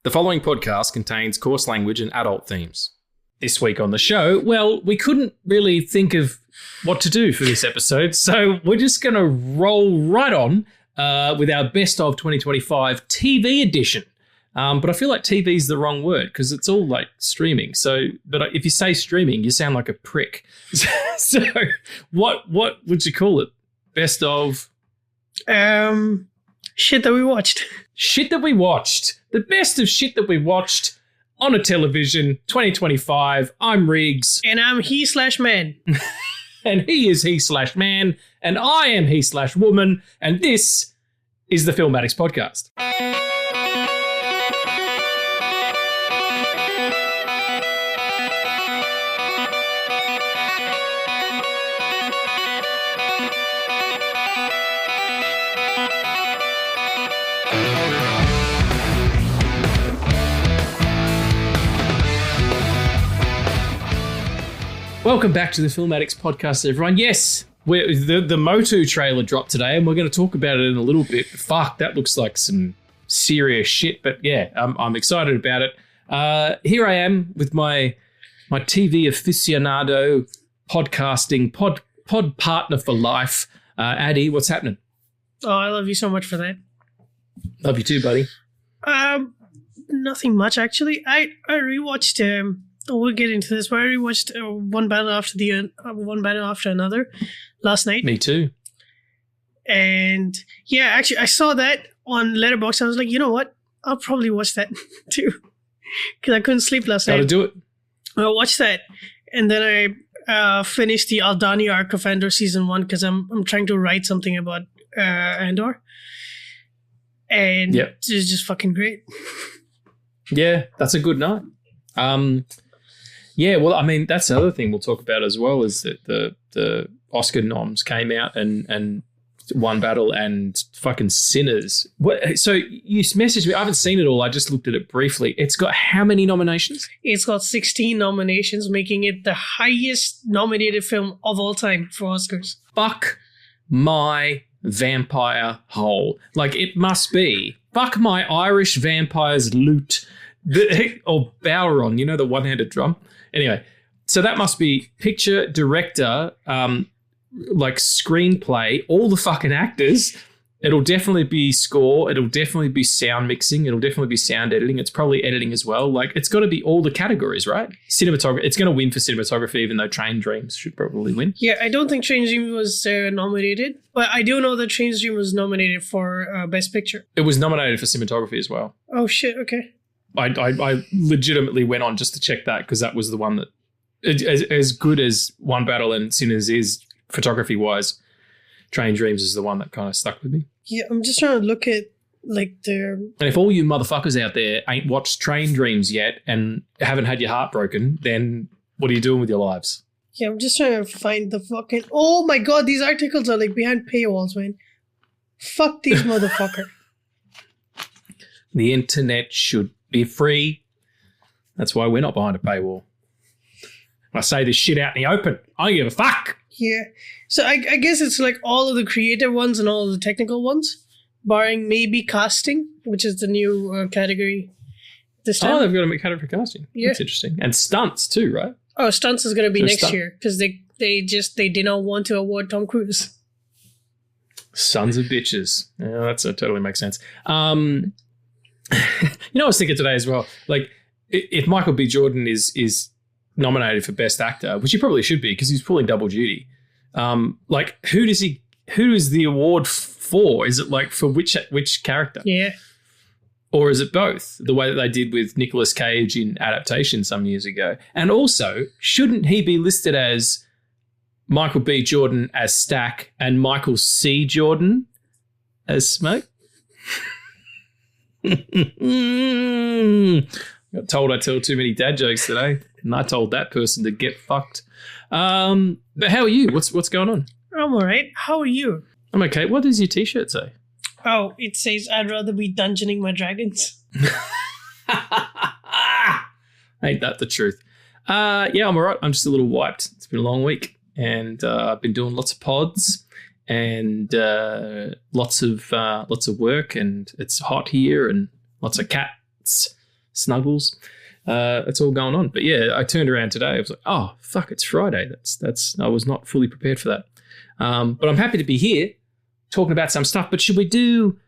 The following podcast contains coarse language and adult themes. This week on the show, well, we couldn't really think of what to do for this episode, so we're just going to roll right on with our Best of 2025 TV edition. But I feel like TV is the wrong word because it's all like streaming. But if you say streaming, you sound like a prick. So what would you call it? Best of? Shit that we watched. Shit that we watched. The best of shit that we watched on a television, 2025. I'm Riggs. And I'm he/man. And he is he/man. And I am he/woman. And this is the Film Addicts podcast. Welcome back to the Film Addicts podcast, everyone. Yes, the Motu trailer dropped today, and we're going to talk about it in a little bit. Fuck, that looks like some serious shit, but yeah, I'm excited about it. Here I am with my TV aficionado, podcasting pod partner for life, Addy. What's happening? Oh, I love you so much for that. Love you too, buddy. Nothing much actually. I rewatched. We'll get into this, but I rewatched one battle after another last night. Me too. And yeah, actually, I saw that on Letterboxd. I was like, you know what? I'll probably watch that too, because I couldn't sleep last night. Gotta do it. I watched that, and then I finished the Aldani arc of Andor season 1 because I'm trying to write something about Andor, and It's just fucking great. Yeah, that's a good night. Yeah, well, I mean, that's the other thing we'll talk about as well is that the Oscar noms came out and One Battle and fucking Sinners. So you messaged me. I haven't seen it all. I just looked at it briefly. It's got how many nominations? It's got 16 nominations, making it the highest nominated film of all time for Oscars. Fuck my vampire hole. Like, it must be. Fuck my Irish vampires loot. Or Bowron, you know, the one-handed drum. Anyway, so that must be picture, director, like screenplay, all the fucking actors. It'll definitely be score. It'll definitely be sound mixing. It'll definitely be sound editing. It's probably editing as well. Like, it's got to be all the categories, right? Cinematography. It's going to win for cinematography, even though Train Dreams should probably win. Yeah, I don't think Train Dreams was nominated, but I do know that Train Dreams was nominated for Best Picture. It was nominated for cinematography as well. Oh, shit. Okay. I legitimately went on just to check that because that was the one that, as good as One Battle and Sinners is photography-wise, Train Dreams is the one that kind of stuck with me. Yeah, I'm just trying to look at like their... And if all you motherfuckers out there ain't watched Train Dreams yet and haven't had your heart broken, then what are you doing with your lives? Yeah, I'm just trying to find the fucking... Oh my God, these articles are like behind paywalls, man. Fuck these motherfuckers. The internet should be free. That's why we're not behind a paywall. I say this shit out in the open. I don't give a fuck. Yeah. So I guess it's like all of the creative ones and all of the technical ones, barring maybe casting, which is the new category this time. Oh, they've got a category for casting. Yeah. That's interesting. And stunts too, right? Oh, stunts is going to be next year because they did not want to award Tom Cruise. Sons of bitches. Yeah, that totally makes sense. You know, I was thinking today as well, like, if Michael B. Jordan is nominated for Best Actor, which he probably should be because he's pulling double duty, like, who is the award for? Is it like for which character? Yeah. Or is it both? The way that they did with Nicolas Cage in Adaptation some years ago. And also, shouldn't he be listed as Michael B. Jordan as Stack and Michael C. Jordan as Smoke? Got told I tell too many dad jokes today, and I told that person to get fucked. But how are you? What's going on? I'm all right. How are you? I'm okay. What does your t-shirt say? Oh, it says, I'd rather be dungeoning my dragons. Ain't that the truth? Yeah, I'm all right. I'm just a little wiped. It's been a long week, and I've been doing lots of pods and lots of work, and it's hot here, and lots of cats. snuggles. It's all going on. But yeah, I turned around today. I was like, oh fuck, it's Friday. That's I was not fully prepared for that. But I'm happy to be here talking about some stuff. But should we do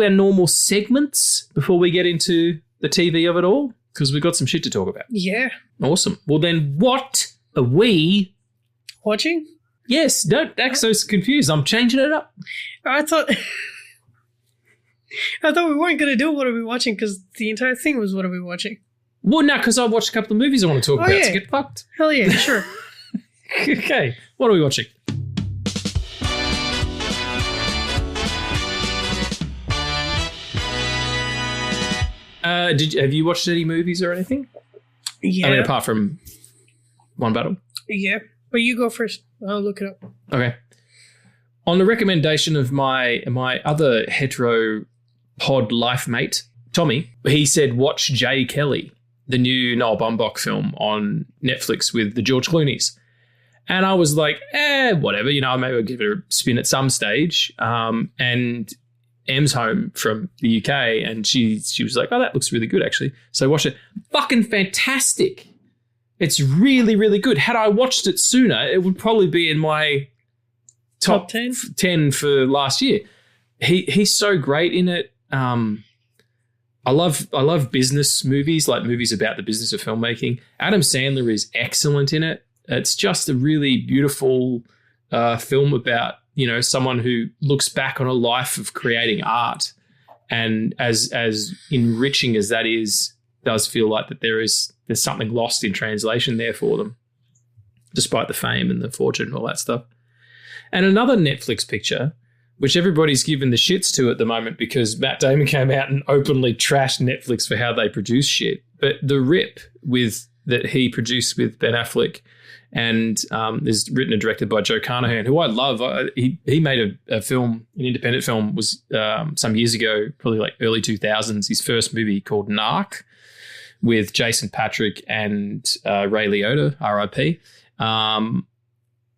our normal segments before we get into the TV of it all? Because we've got some shit to talk about. Yeah. Awesome. Well then, what are we watching? Yes. Don't act so confused. I'm changing it up. I thought we weren't going to do what are we watching because the entire thing was what are we watching. Well, no, because I watched a couple of movies I want to talk about. Yeah. So get fucked. Hell yeah, sure. Okay. What are we watching? Have you watched any movies or anything? Yeah. I mean, apart from One Battle. Yeah, but you go first. I'll look it up. Okay. On the recommendation of my other hetero pod life mate, Tommy, he said watch Jay Kelly, the new Noah Baumbach film on Netflix with the George Clooney's. And I was like, whatever, maybe I'll give it a spin at some stage. And Em's home from the UK and she was like, oh, that looks really good actually. So I watched it. Fucking fantastic. It's really, really good. Had I watched it sooner, it would probably be in my top 10 for last year. He's so great in it. I love business movies, like movies about the business of filmmaking. Adam Sandler is excellent in it. It's just a really beautiful film about, someone who looks back on a life of creating art, and as enriching as that is, does feel like that there's something lost in translation there for them, despite the fame and the fortune and all that stuff. And another Netflix picture, which everybody's given the shits to at the moment because Matt Damon came out and openly trashed Netflix for how they produce shit. But The Rip that he produced with Ben Affleck and is written and directed by Joe Carnahan, who I love. He made a film, an independent film, was some years ago, probably like early 2000s, his first movie called Narc with Jason Patric and Ray Liotta, R.I.P.,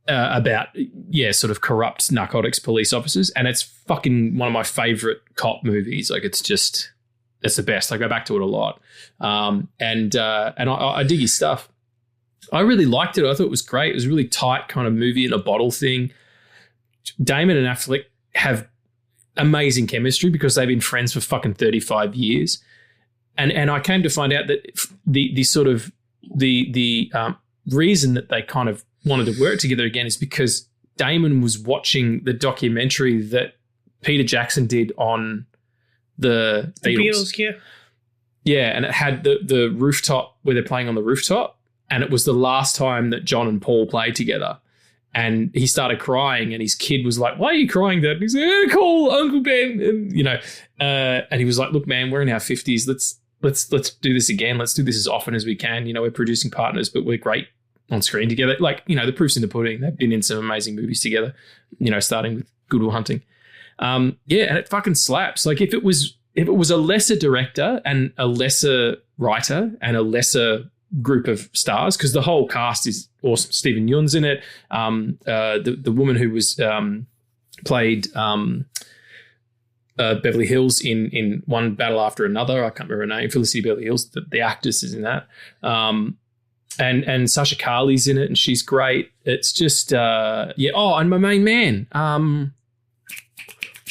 about, sort of corrupt narcotics police officers. And it's fucking one of my favorite cop movies. Like it's the best. I go back to it a lot. And I dig his stuff. I really liked it. I thought it was great. It was a really tight kind of movie in a bottle thing. Damon and Affleck have amazing chemistry because they've been friends for fucking 35 years. And I came to find out that the reason that they kind of wanted to work together again is because Damon was watching the documentary that Peter Jackson did on the Beatles. Yeah. Yeah, and it had the rooftop where they're playing on the rooftop. And it was the last time that John and Paul played together. And he started crying and his kid was like, why are you crying, Dad? And he's like, call Uncle Ben. And, and he was like, look, man, we're in our 50s. Let's do this again. Let's do this as often as we can. We're producing partners, but we're great on screen together. Like, the proof's in the pudding. They've been in some amazing movies together, starting with Good Will Hunting. And it fucking slaps. Like if it was a lesser director and a lesser writer and a lesser group of stars, because the whole cast is awesome. Stephen Yeun's in it. The woman who was played Beverly Hills in One Battle After Another, I can't remember her name, Felicity Beverly Hills, the actress is in that. And Sasha Carly's in it and she's great. It's just and my main man,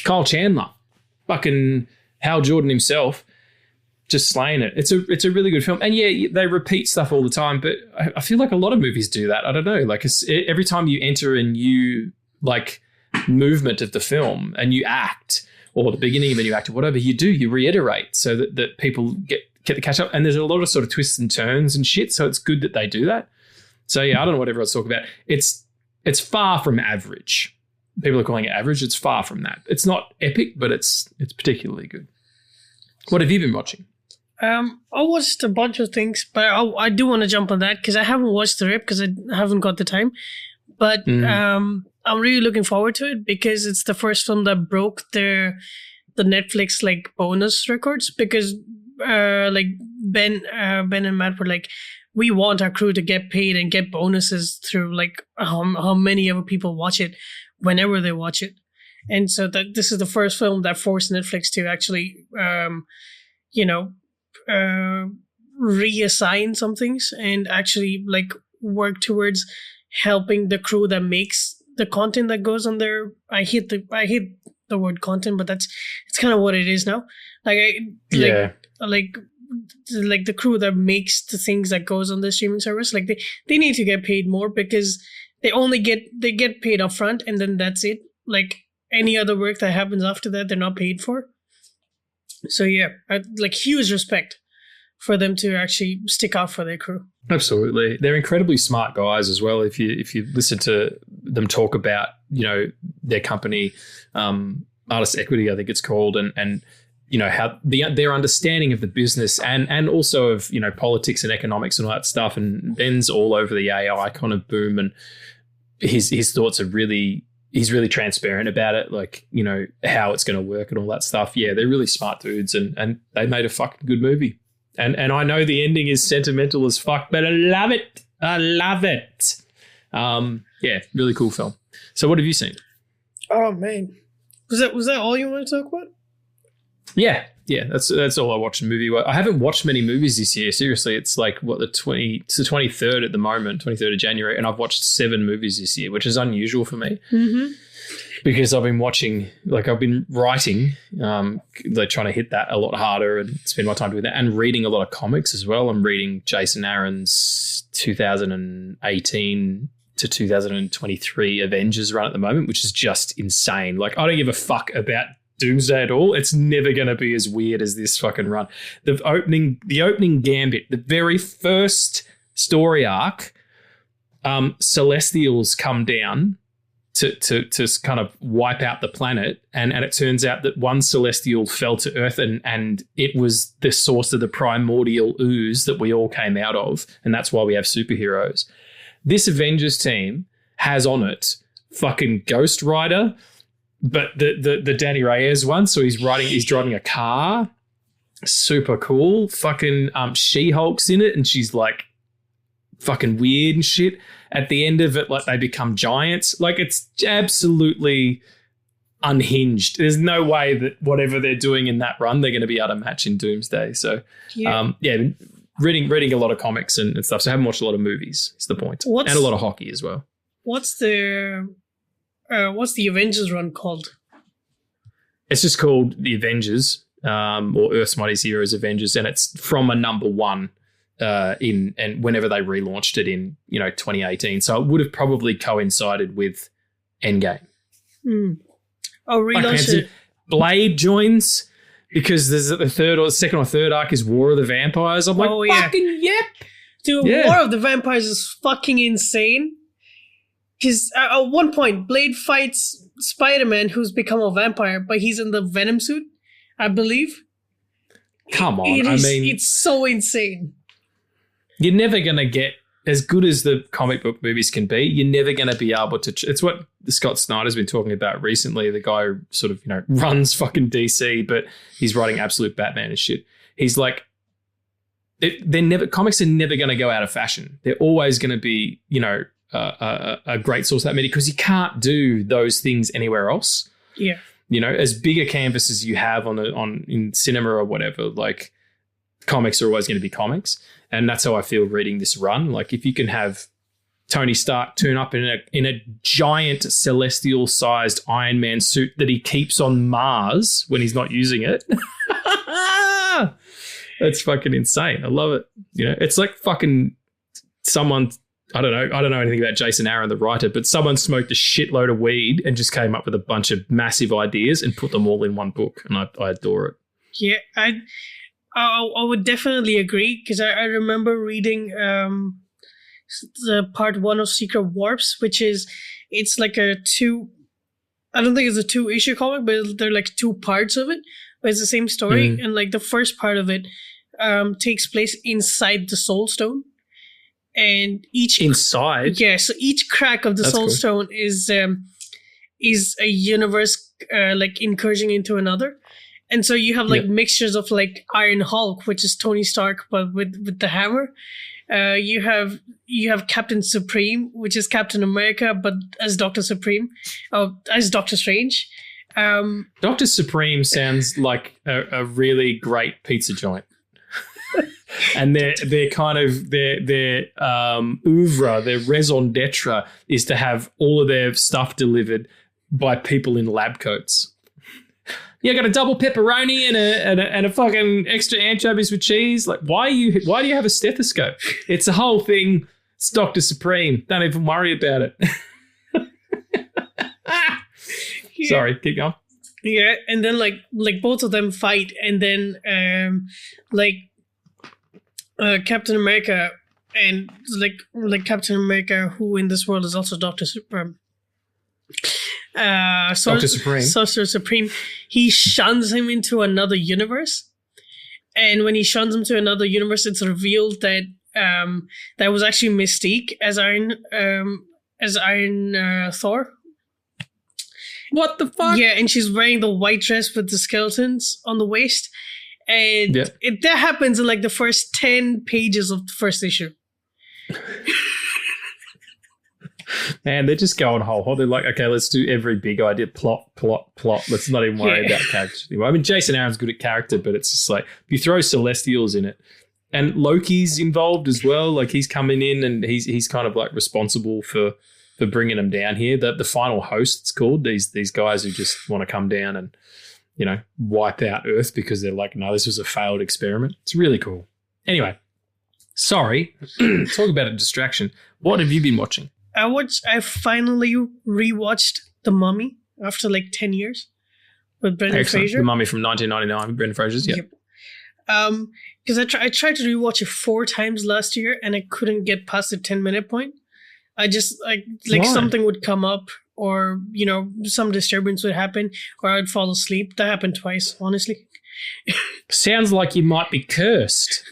Kyle Chandler, fucking Hal Jordan himself, just slaying it. It's a really good film. And they repeat stuff all the time, but I feel like a lot of movies do that. I don't know. Like every time you enter a new like movement of the film and you act, or the beginning of a new act or whatever you reiterate so that people get the catch up. And there's a lot of sort of twists and turns and shit. So it's good that they do that. So I don't know what everyone's talking about. It's far from average. People are calling it average. It's far from that. It's not epic, but it's particularly good. What have you been watching? I watched a bunch of things, but I do want to jump on that because I haven't watched The Rip because I haven't got the time. But I'm really looking forward to it because it's the first film that broke the Netflix like bonus records, because like Ben and Matt were like, we want our crew to get paid and get bonuses through like how many other people watch it whenever they watch it. And so this is the first film that forced Netflix to actually, reassign some things and actually like work towards helping the crew that makes the content that goes on there. I hate the word content, but it's kind of what it is now. Like like the crew that makes the things that goes on the streaming service, like they need to get paid more, because they get paid up front and then that's it. Like any other work that happens after that, they're not paid for. So yeah, like huge respect for them to actually stick out for their crew. Absolutely. They're incredibly smart guys as well. If you listen to them talk about, their company, Artist Equity, I think it's called, and how their understanding of the business and also of, politics and economics and all that stuff. And Ben's all over the AI kind of boom, and his thoughts are he's really transparent about it, like, how it's going to work and all that stuff. Yeah, they're really smart dudes, and they made a fucking good movie. And I know the ending is sentimental as fuck, but I love it. I love it. Yeah, really cool film. So what have you seen? Oh man, was that all you want to talk about? Yeah, that's all I watched in movie. I haven't watched many movies this year. Seriously, it's like it's the 23rd at the moment, 23rd of January, and I've watched 7 movies this year, which is unusual for me. Mm-hmm. Because I've been writing, like trying to hit that a lot harder and spend my time doing that, and reading a lot of comics as well. I'm reading Jason Aaron's 2018 to 2023 Avengers run at the moment, which is just insane. Like, I don't give a fuck about Doomsday at all. It's never going to be as weird as this fucking run. The opening gambit, the very first story arc, Celestials come down to kind of wipe out the planet, and it turns out that one Celestial fell to Earth and it was the source of the primordial ooze that we all came out of, and that's why we have superheroes. This Avengers team has on it fucking Ghost Rider, but the Danny Reyes one, so he's driving a car, super cool. Fucking She-Hulk's in it, and she's like fucking weird and shit. At the end of it, like, they become giants. Like, it's absolutely unhinged. There's no way that whatever they're doing in that run, they're going to be able to match in Doomsday. So, reading a lot of comics and stuff. So I haven't watched a lot of movies, is the point. And a lot of hockey as well. What's the Avengers run called? It's just called The Avengers, or Earth's Mightiest Heroes Avengers, and it's from a number 1. And whenever they relaunched it in 2018, so it would have probably coincided with Endgame. Oh, relaunch it. Blade joins because there's the second or third arc is War of the Vampires. I'm like, fucking yep, dude. Yeah. War of the Vampires is fucking insane. Because at one point, Blade fights Spider-Man, who's become a vampire, but he's in the Venom suit, I believe. Come on, it's so insane. You're never going to get as good as the comic book movies can be. You're never going to be able to. It's what Scott Snyder's been talking about recently. The guy who sort of, runs fucking DC, but he's writing absolute Batman and shit. He's like, comics are never going to go out of fashion. They're always going to be, a great source of that media, because you can't do those things anywhere else. Yeah. As big a canvas as you have in cinema or whatever, like, comics are always going to be comics. And that's how I feel reading this run. Like, if you can have Tony Stark turn up in a giant celestial-sized Iron Man suit that he keeps on Mars when he's not using it, that's fucking insane. I love it. It's like fucking someone. I don't know anything about Jason Aaron, the writer, but someone smoked a shitload of weed and just came up with a bunch of massive ideas and put them all in one book, and I adore it. Yeah, I would definitely agree, because I remember reading the part 1 of Secret Warps, it's like I don't think it's a 2-issue comic, but they're like 2 parts of it, but it's the same story. Mm-hmm. And like the first part of it takes place inside the Soul Stone. And inside? Yeah, so each crack of the Soul Stone is a universe like incursion into another. And so you have like mixtures of like Iron Hulk, which is Tony Stark, but with the hammer. You have Captain Supreme, which is Captain America, but as Doctor Supreme, as Doctor Strange. Doctor Supreme sounds like a really great pizza joint. and their kind of their oeuvre, their raison d'etre is to have all of their stuff delivered by people in lab coats. Yeah, I got a double pepperoni and a fucking extra anchovies with cheese. Like, why do you have a stethoscope? It's a whole thing. It's Dr. Supreme. Don't even worry about it. Yeah. Sorry, keep going. Yeah, and then like both of them fight, and then Captain America and like Captain America, who in this world is also Dr. Supreme. Dr. Supreme. Sorcerer Supreme, he shuns him into another universe. And when he shuns him to another universe, it's revealed that that was actually Mystique as Iron Thor. What the fuck? Yeah, and she's wearing the white dress with the skeletons on the waist. And that happens in like the first 10 pages of the first issue. Man, they're just going whole. They're like, okay, let's do every big idea. Plot. Let's not even worry about characters anymore. I mean, Jason Aaron's good at character, but it's just like, you throw Celestials in it. And Loki's involved as well. Like, he's coming in and he's kind of like responsible for bringing them down here. The final host, it's called. These guys who just want to come down and, you know, wipe out Earth because they're like, no, this was a failed experiment. It's really cool. Anyway, sorry. Talk about a distraction. What have you been watching? I finally rewatched The Mummy after like 10 years with Brendan Fraser. The Mummy from 1999 with Brendan Fraser's, yeah. Yep. Because I tried to rewatch it 4 times last year and I couldn't get past the 10-minute point. I just like something would come up, or you know, some disturbance would happen, or I'd fall asleep. That happened twice, honestly. Sounds like you might be cursed.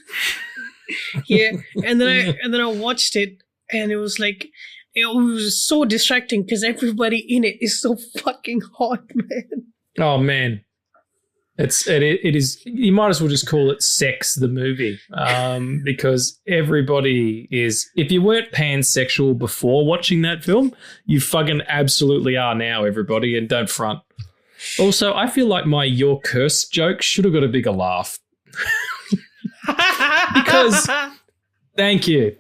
Yeah, and then I watched it, and it was like, it was so distracting because everybody in it is so fucking hot, man. Oh man, it is. You might as well just call it Sex the Movie, because everybody is. If you weren't pansexual before watching that film, you fucking absolutely are now, everybody, and don't front. Also, I feel like my "you're cursed" joke should have got a bigger laugh. Because. Thank you.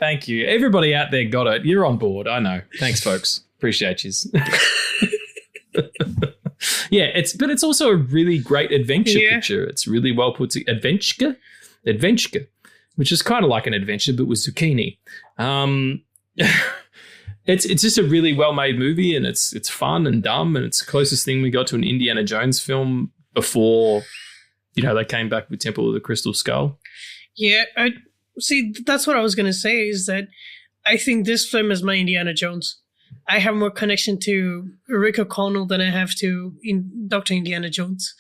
Everybody out there got it. You're on board. I know. Thanks, folks. Appreciate you. Yeah, it's also a really great adventure picture. It's really well put together. Adventure, which is kind of like an adventure but with zucchini. It's just a really well made movie, and it's fun and dumb, and it's the closest thing we got to an Indiana Jones film before, you know, they came back with Temple of the Crystal Skull. Yeah, see, that's what I was going to say, is that I think this film is my Indiana Jones. I have more connection to Rick O'Connell than I have to Dr. Indiana Jones.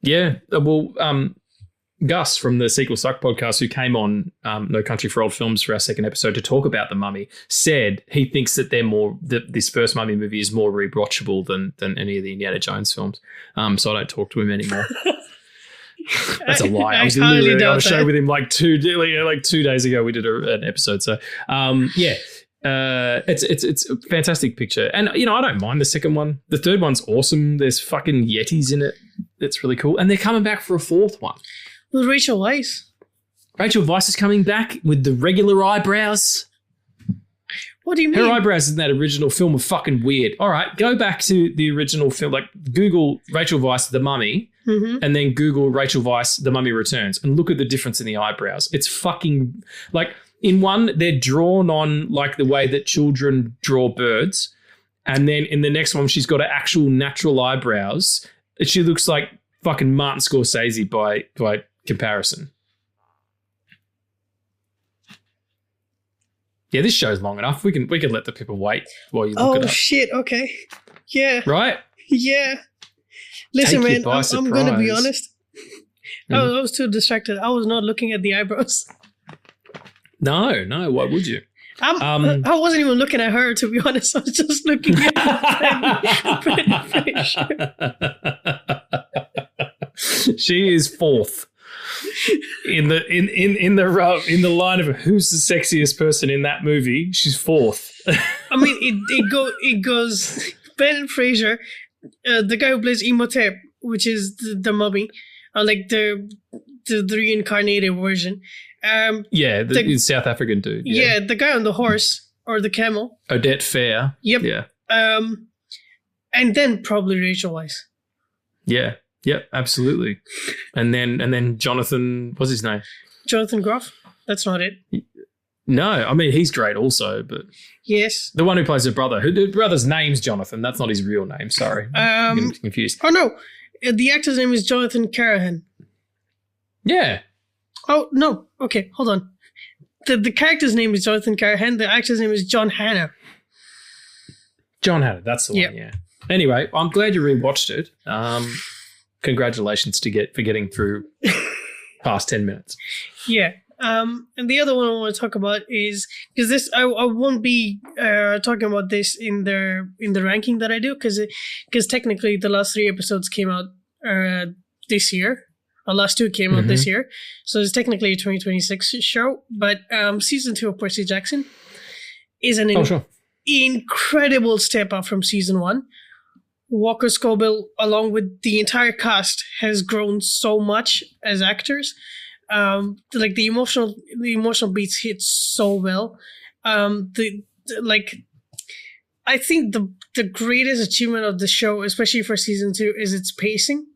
Yeah, well, Gus from the Sequel Suck podcast, who came on No Country for Old Films for our second episode to talk about The Mummy, said he thinks that this first Mummy movie is more rewatchable than any of the Indiana Jones films. So I don't talk to him anymore. That's a lie. I was literally on a show with him like 2 days ago. We did an episode. So it's a fantastic picture, and you know, I don't mind the second one. The third one's awesome. There's fucking Yetis in it. It's really cool, and they're coming back for a fourth one with Rachel Weisz. Rachel Weisz is coming back with the regular eyebrows. What do you mean? Her eyebrows in that original film were fucking weird. All right, go back to the original film. Like, Google Rachel Weisz, The Mummy, and then Google Rachel Weisz, The Mummy Returns, and look at the difference in the eyebrows. It's fucking, like, in one, they're drawn on like the way that children draw birds, and then in the next one, she's got actual natural eyebrows. She looks like fucking Martin Scorsese by comparison. Yeah, this show's long enough. We can let the people wait while you look it up. Oh shit! Okay, yeah, right, yeah. Listen, man, I'm going to be honest. I was too distracted. I was not looking at the eyebrows. No. Why would you? I wasn't even looking at her, to be honest. I was just looking at Brendan Fraser. She is fourth in the line of who's the sexiest person in that movie. She's fourth. I mean, it goes Brendan Fraser, the guy who plays Imhotep, which is the mummy, like the reincarnated version. The South African dude. Yeah, the guy on the horse or the camel. Odette Fair. Yep. Yeah. And then probably Rachel Weisz. Yeah. Yep. Absolutely. And then Jonathan. What's his name? Jonathan Groff. That's not it. No, I mean he's great also, but yes, the one who plays the brother. The brother's name's Jonathan. That's not his real name. Sorry, I'm getting confused. Oh no, the actor's name is Jonathan Carahan. Yeah. Oh no. Okay, hold on. The character's name is Jonathan Carahan. The actor's name is John Hannah. John Hannah. That's the one. Yeah. Anyway, I'm glad you rewatched it. Congratulations for getting through past 10 minutes. Yeah. And the other one I want to talk about is because this I won't be talking about this in the ranking that I do because technically the last 3 episodes came out this year. The last 2 came out this year, so it's technically a 2026 show. But season 2 of Percy Jackson is an incredible step up from season 1. Walker Scobell, along with the entire cast, has grown so much as actors. Like the emotional beats hit so well. I think the greatest achievement of the show, especially for season 2, is its pacing.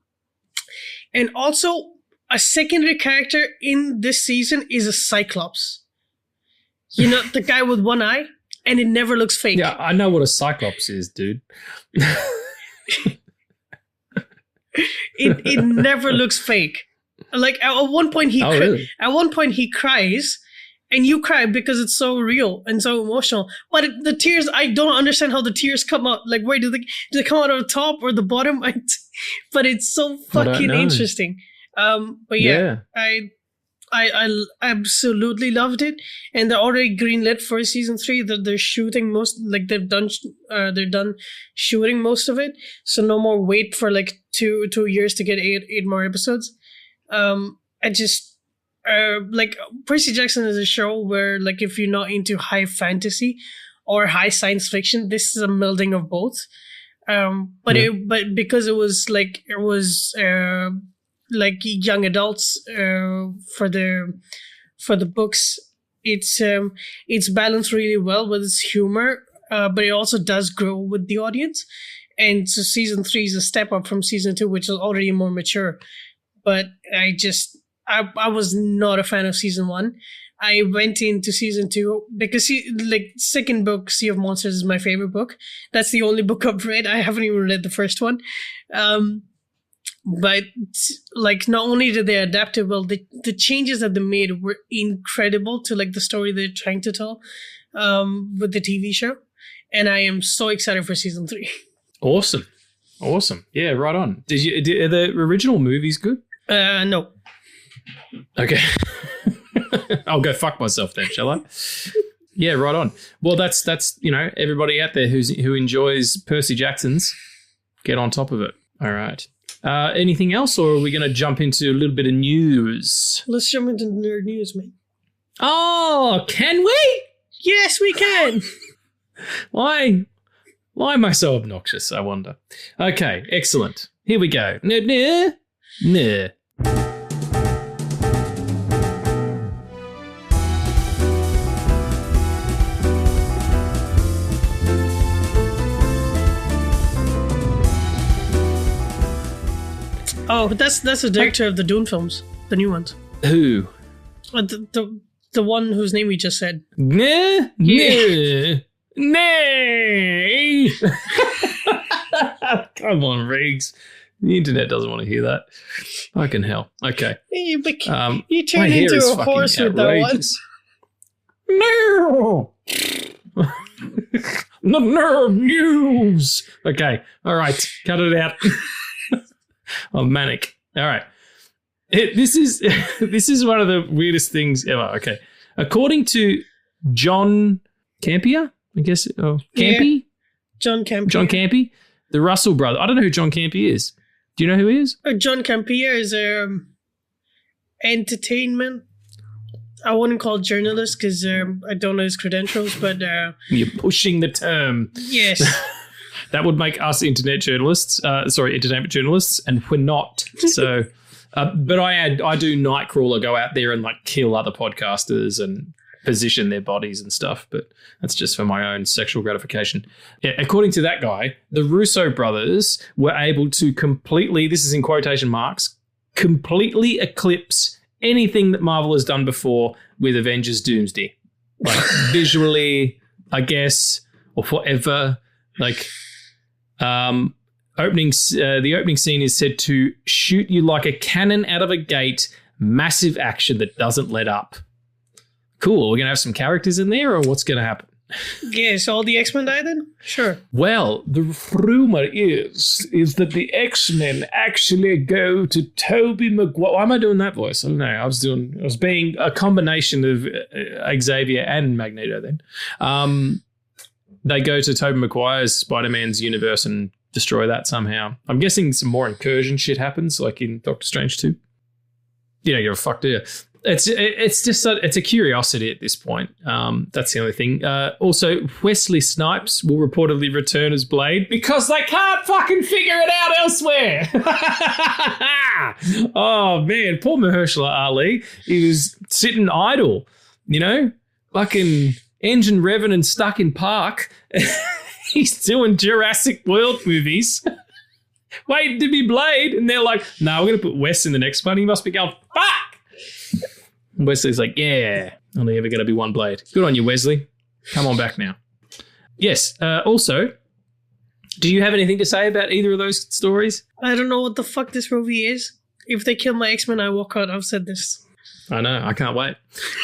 And also, a secondary character in this season is a Cyclops. You know, the guy with one eye, and it never looks fake. Yeah, I know what a Cyclops is, dude. It never looks fake. Like at one point he cries, and you cry because it's so real and so emotional. But the tears, I don't understand how the tears come out. Like, where do they come out of the top or the bottom? But it's so fucking interesting. But yeah. I absolutely loved it, and they're already greenlit for season 3. That they're shooting they're done shooting most of it. So no more wait for like 2 years to get 8 more episodes. Like Percy Jackson is a show where, like, if you're not into high fantasy or high science fiction, this is a melding of both. But because it was young adults for the books, it's balanced really well with its humor, but it also does grow with the audience. And so season 3 is a step up from season 2, which is already more mature. But I was not a fan of season 1. I went into season 2 because second book, Sea of Monsters, is my favorite book. That's the only book I've read. I haven't even read the first one. But like, not only did they adapt it well, the changes that they made were incredible to like the story they're trying to tell with the TV show. And I am so excited for season 3. Awesome. Yeah, right on. Are the original movies good? No. Okay. I'll go fuck myself then, shall I? Yeah, right on. Well, that's everybody out there who enjoys Percy Jackson's, get on top of it. All right. Anything else, or are we going to jump into a little bit of news? Let's jump into nerd news, mate. Oh, can we? Yes, we can. Why am I so obnoxious, I wonder? Okay, excellent. Here we go. Nah. Oh, that's the director of the Dune films, the new ones. Who? The one whose name we just said. Nah. Come on, Riggs. The internet doesn't want to hear that. Fucking hell. Okay. You turned into a horse with that one. No. The nerd news. Okay. All right. Cut it out. I'm manic. All right. This is one of the weirdest things ever. Okay. According to John Campea, I guess. Campy? Yeah. John Campea, the Russell brother. I don't know who John Campea is. Do you know who he is? John Campea is entertainment. I wouldn't call journalist because I don't know his credentials, but you're pushing the term. Yes. That would make us entertainment journalists, and we're not. So But I do Nightcrawler, go out there and like kill other podcasters and position their bodies and stuff. But that's just for my own sexual gratification. Yeah, according to that guy, the Russo brothers were able to completely, this is in quotation marks, completely eclipse anything that Marvel has done before with Avengers Doomsday. Like visually, I guess, or forever. Like, the opening scene is said to shoot you like a cannon out of a gate, massive action that doesn't let up. Cool. We're going to have some characters in there, or what's going to happen? Yes, all the X-Men die then? Sure. Well, the rumor is that the X-Men actually go to Tobey Maguire. Why am I doing that voice? I don't know. I was being a combination of Xavier and Magneto then. They go to Tobey Maguire's Spider-Man's universe and destroy that somehow. I'm guessing some more incursion shit happens, like in Doctor Strange 2. You don't give a fuck, do you? It's just it's a curiosity at this point. That's the only thing. Also, Wesley Snipes will reportedly return as Blade because they can't fucking figure it out elsewhere. Oh man, poor Mahershala Ali. He was sitting idle, fucking engine revving and stuck in park. He's doing Jurassic World movies. Waiting to be Blade, and they're like, "No, we're gonna put Wes in the next one." He must be going, "Fuck." Wesley's like, yeah, only ever going to be one Blade. Good on you, Wesley. Come on back now. Yes. Also, do you have anything to say about either of those stories? I don't know what the fuck this movie is. If they kill my X-Men, I walk out. I've said this. I know. I can't wait.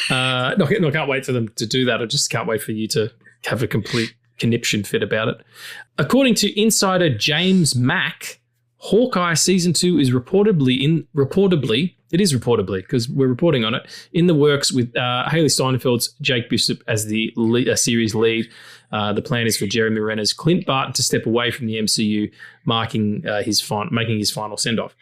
No, I can't wait for them to do that. I just can't wait for you to have a complete conniption fit about it. According to insider James Mack, Hawkeye Season 2 is reportedly because we're reporting on it, in the works with Haley Steinfeld's Jake Bishop as the series lead. The plan is for Jeremy Renner's Clint Barton to step away from the MCU, making his final send-off.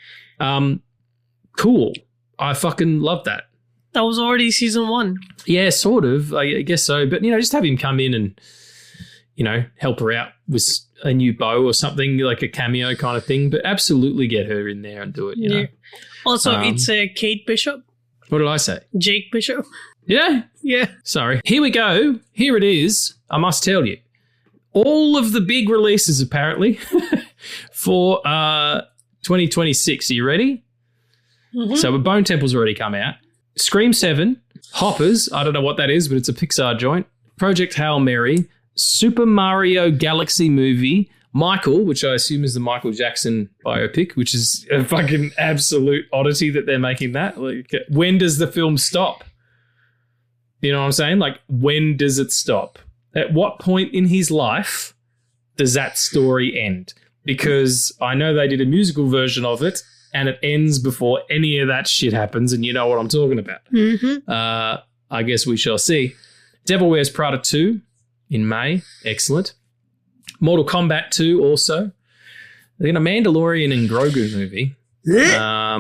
Cool. I fucking love that. That was already season 1. Yeah, sort of. I guess so. But, just have him come in and, help her out with a new bow or something, like a cameo kind of thing. But absolutely get her in there and do it, you know. Also, it's Kate Bishop. What did I say? Jake Bishop. Yeah? Yeah. Sorry. Here we go. Here it is. I must tell you. All of the big releases, apparently, for 2026. Are you ready? Mm-hmm. So Bone Temple's already come out. Scream 7, Hoppers, I don't know what that is, but it's a Pixar joint. Project Hail Mary, Super Mario Galaxy Movie, Michael, which I assume is the Michael Jackson biopic, which is a fucking absolute oddity that they're making that. Like, when does the film stop? You know what I'm saying? Like, when does it stop? At what point in his life does that story end? Because I know they did a musical version of it and it ends before any of that shit happens, and you know what I'm talking about. Mm-hmm. I guess we shall see. Devil Wears Prada 2 in May. Excellent. Mortal Kombat 2 also. Then a Mandalorian and Grogu movie. Yeah,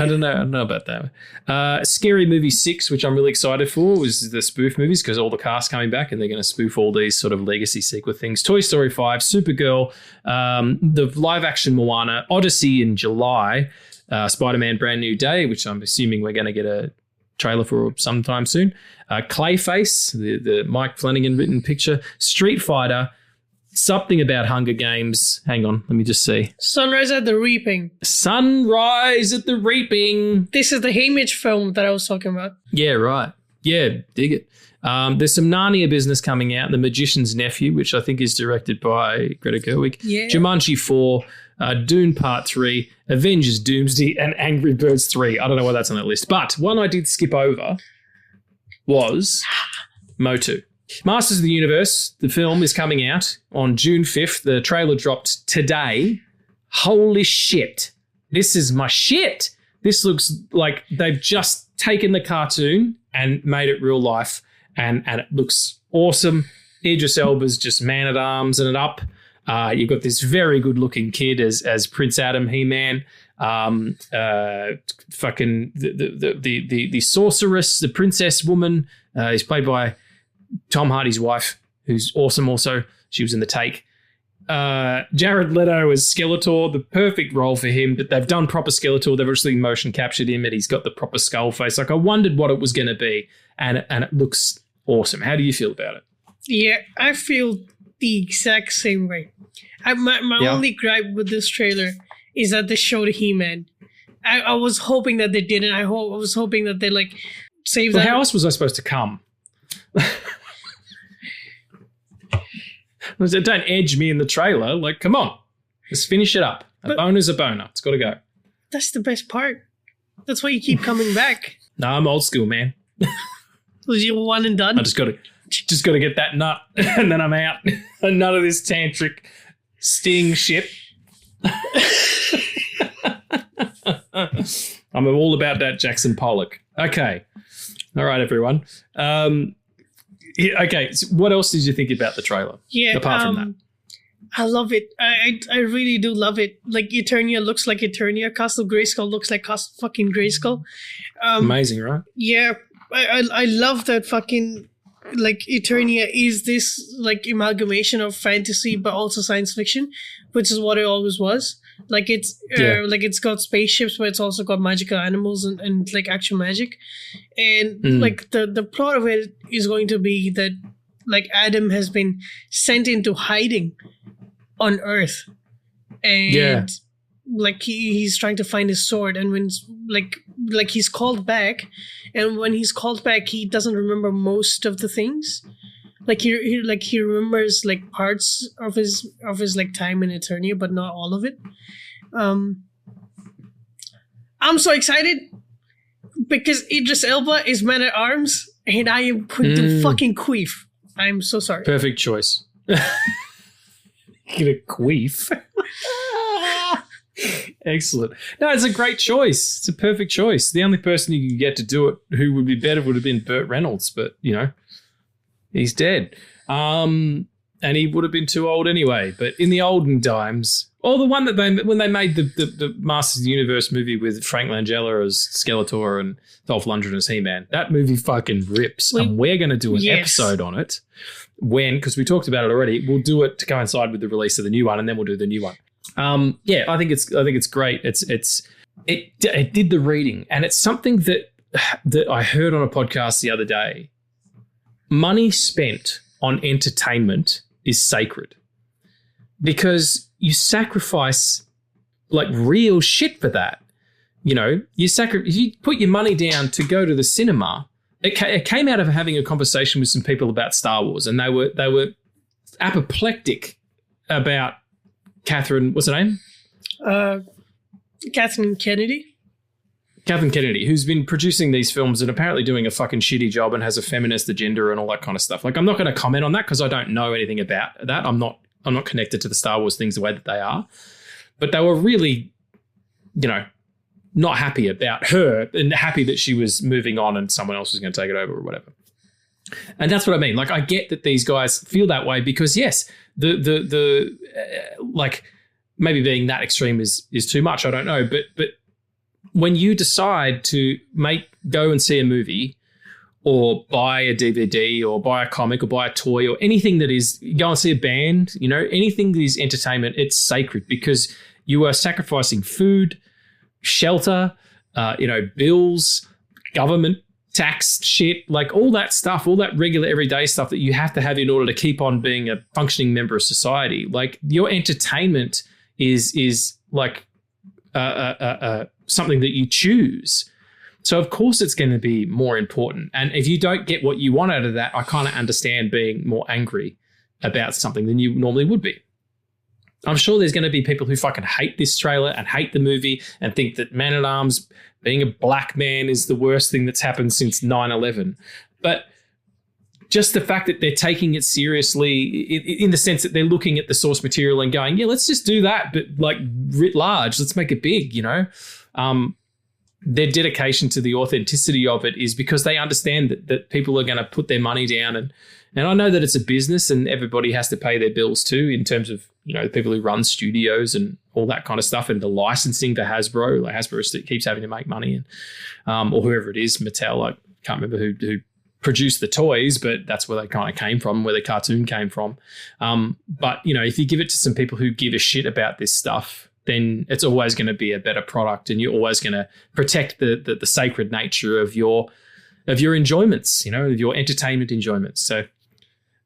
I don't know about that. Scary Movie 6, which I'm really excited for, was the spoof movies because all the cast coming back and they're going to spoof all these sort of legacy sequel things. Toy Story 5, Supergirl, the live-action Moana, Odyssey in July, Spider-Man Brand New Day, which I'm assuming we're going to get a trailer for sometime soon. Clayface, the Mike Flanagan written picture. Street Fighter, something about Hunger Games. Hang on, let me just see. Sunrise at the Reaping. Sunrise at the Reaping. This is the Haymitch film that I was talking about. Yeah, right. Yeah, dig it. There's some Narnia business coming out. The Magician's Nephew, which I think is directed by Greta Gerwig. Yeah. Jumanji 4, Dune Part 3, Avengers Doomsday, and Angry Birds 3. I don't know why that's on that list. But one I did skip over was Motu. Masters of the Universe, the film is coming out on June 5th. The trailer dropped today. Holy shit. This is my shit. This looks like they've just taken the cartoon and made it real life, and it looks awesome. Idris Elba's just man-at-arms and it up. You've got this very good-looking kid as Prince Adam, He-Man. Fucking the sorceress, the princess woman, is played by Tom Hardy's wife, who's awesome also. She was in The Take. Jared Leto as Skeletor, the perfect role for him, but they've done proper Skeletor. They've actually motion captured him and he's got the proper skull face. Like, I wondered what it was going to be, and it looks awesome. How do you feel about it? Yeah, I feel the exact same way. My only gripe with this trailer is that they showed He-Man. I was hoping that they didn't. I was hoping that they like saved that. How else was I supposed to come? Don't edge me in the trailer. Like, come on. Let's finish it up. A boner's a boner. It's got to go. That's the best part. That's why you keep coming back. No, I'm old school, man. Was you one and done? I just got to get that nut, and then I'm out. None of this tantric sting shit. I'm all about that Jackson Pollock. Okay. All right, everyone. Okay, so what else did you think about the trailer? Yeah, apart from that, I love it. I really do love it. Like, Eternia looks like Eternia. Castle Grayskull looks like Castle fucking Grayskull. Amazing, right? Yeah, I love that fucking, like, Eternia is this like amalgamation of fantasy but also science fiction, which is what it always was. Like, it's like, it's got spaceships, but it's also got magical animals and like actual magic. And like the plot of it is going to be that like Adam has been sent into hiding on Earth, and like he's trying to find his sword. And when like he's called back, and when he's called back, he doesn't remember most of the things. Like he remembers like parts of his like time in Eternia, but not all of it. I'm so excited because Idris Elba is Man at Arms, and I am going to fucking queef. I'm so sorry. Perfect choice. Get a queef. Excellent. No, it's a great choice. It's a perfect choice. The only person you could get to do it who would be better would have been Burt Reynolds, but you know. He's dead. And he would have been too old anyway. But in the olden times, or the one that when they made the Masters of the Universe movie with Frank Langella as Skeletor and Dolph Lundgren as He-Man, that movie fucking rips. And we're going to do an episode on it because we talked about it already. We'll do it to coincide with the release of the new one, and then we'll do the new one. I think it's great. It did the reading, and it's something that I heard on a podcast the other day. Money spent on entertainment is sacred because you sacrifice like real shit for that. You know, you put your money down to go to the cinema. It came out of having a conversation with some people about Star Wars, and they were apoplectic about Catherine. What's her name? Catherine Kennedy, who's been producing these films and apparently doing a fucking shitty job and has a feminist agenda and all that kind of stuff. Like, I'm not going to comment on that because I don't know anything about that. I'm not connected to the Star Wars things the way that they are. But they were really, you know, not happy about her and happy that she was moving on and someone else was going to take it over or whatever. And that's what I mean. Like, I get that these guys feel that way because, yes, like maybe being that extreme is too much. I don't know. But when you decide to go and see a movie or buy a DVD or buy a comic or buy a toy or anything that is, go and see a band, you know, anything that is entertainment, it's sacred because you are sacrificing food, shelter, bills, government, tax shit, like all that stuff, all that regular everyday stuff that you have to have in order to keep on being a functioning member of society. Like, your entertainment is like something that you choose. So of course it's going to be more important. And if you don't get what you want out of that, I kind of understand being more angry about something than you normally would be. I'm sure there's going to be people who fucking hate this trailer and hate the movie and think that Man at Arms being a black man is the worst thing that's happened since 9/11. But just the fact that they're taking it seriously in the sense that they're looking at the source material and going, yeah, let's just do that, but like writ large, let's make it big, you know? Their dedication to the authenticity of it is because they understand that people are going to put their money down. And I know that it's a business and everybody has to pay their bills too, in terms of, you know, the people who run studios and all that kind of stuff, and the licensing for Hasbro. Like, Hasbro keeps having to make money, and or whoever it is, Mattel, I can't remember who produced the toys, but that's where they kind of came from, where the cartoon came from. But, if you give it to some people who give a shit about this stuff, then it's always going to be a better product, and you're always going to protect the sacred nature of your enjoyments, of your entertainment enjoyments. So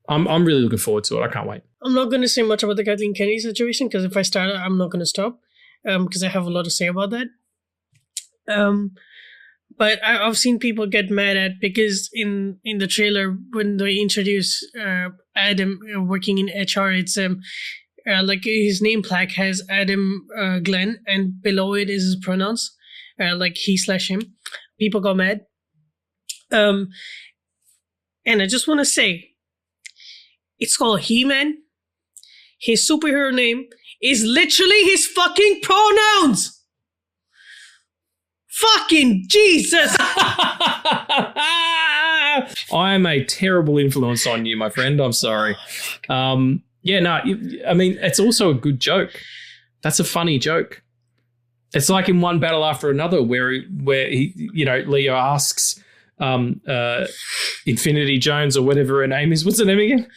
I'm really looking forward to it. I can't wait. I'm not going to say much about the Kathleen Kennedy situation, because if I start, I'm not going to stop, because I have a lot to say about that. But I've seen people get mad at, because in the trailer, when they introduce Adam working in HR, it's like his name plaque has Adam Glenn, and below it is his pronouns, like he/him. People got mad. And I just want to say, it's called He-Man. His superhero name is literally his fucking pronouns. Fucking Jesus! I'm a terrible influence on you, my friend. I'm sorry. It's also a good joke. That's a funny joke. It's like in One Battle After Another, where he Leo asks Infinity Jones, or whatever her name is. What's her name again?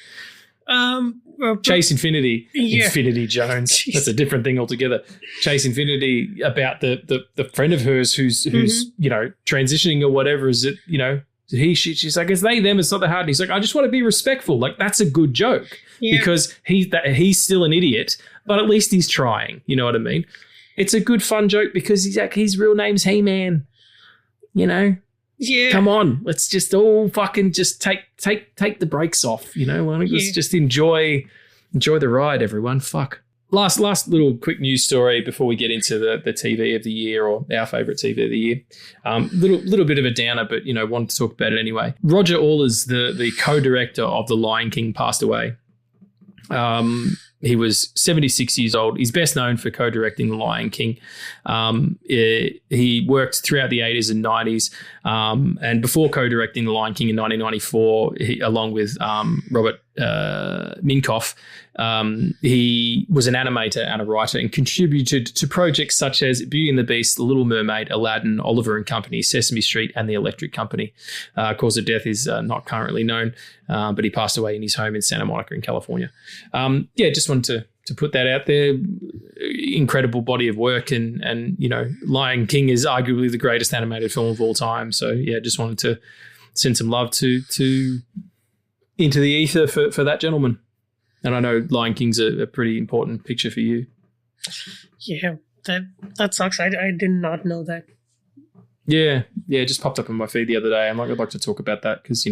Chase Infinity. Yeah. Infinity Jones. Jeez. That's a different thing altogether. Chase Infinity, about the friend of hers who's transitioning or whatever. Is it she's like, it's they, them, it's not that hard. And he's like, I just want to be respectful. Like, that's a good joke, because he's still an idiot, but at least he's trying. You know what I mean? It's a good fun joke, because his real name's He-Man. Yeah. Come on, let's just all fucking just take the brakes off. Let's just enjoy the ride, everyone. Fuck. Last little quick news story before we get into the TV of the year, or our favourite TV of the year. Little bit of a downer, but wanted to talk about it anyway. Roger Allers, the co-director of The Lion King, passed away. He was 76 years old. He's best known for co-directing The Lion King. He worked throughout the 80s and 90s. And before co-directing The Lion King in 1994, along with Robert Minkoff, he was an animator and a writer, and contributed to projects such as Beauty and the Beast, The Little Mermaid, Aladdin, Oliver and Company, Sesame Street, and The Electric Company. Cause of death is not currently known, but he passed away in his home in Santa Monica in California. Just wanted to put that out there. Incredible body of work, and Lion King is arguably the greatest animated film of all time. So just wanted to send some love to into the ether for that gentleman. And I know Lion King's a pretty important picture for you. Yeah, that sucks. I did not know that. Yeah, it just popped up on my feed the other day. I'd like to talk about that, because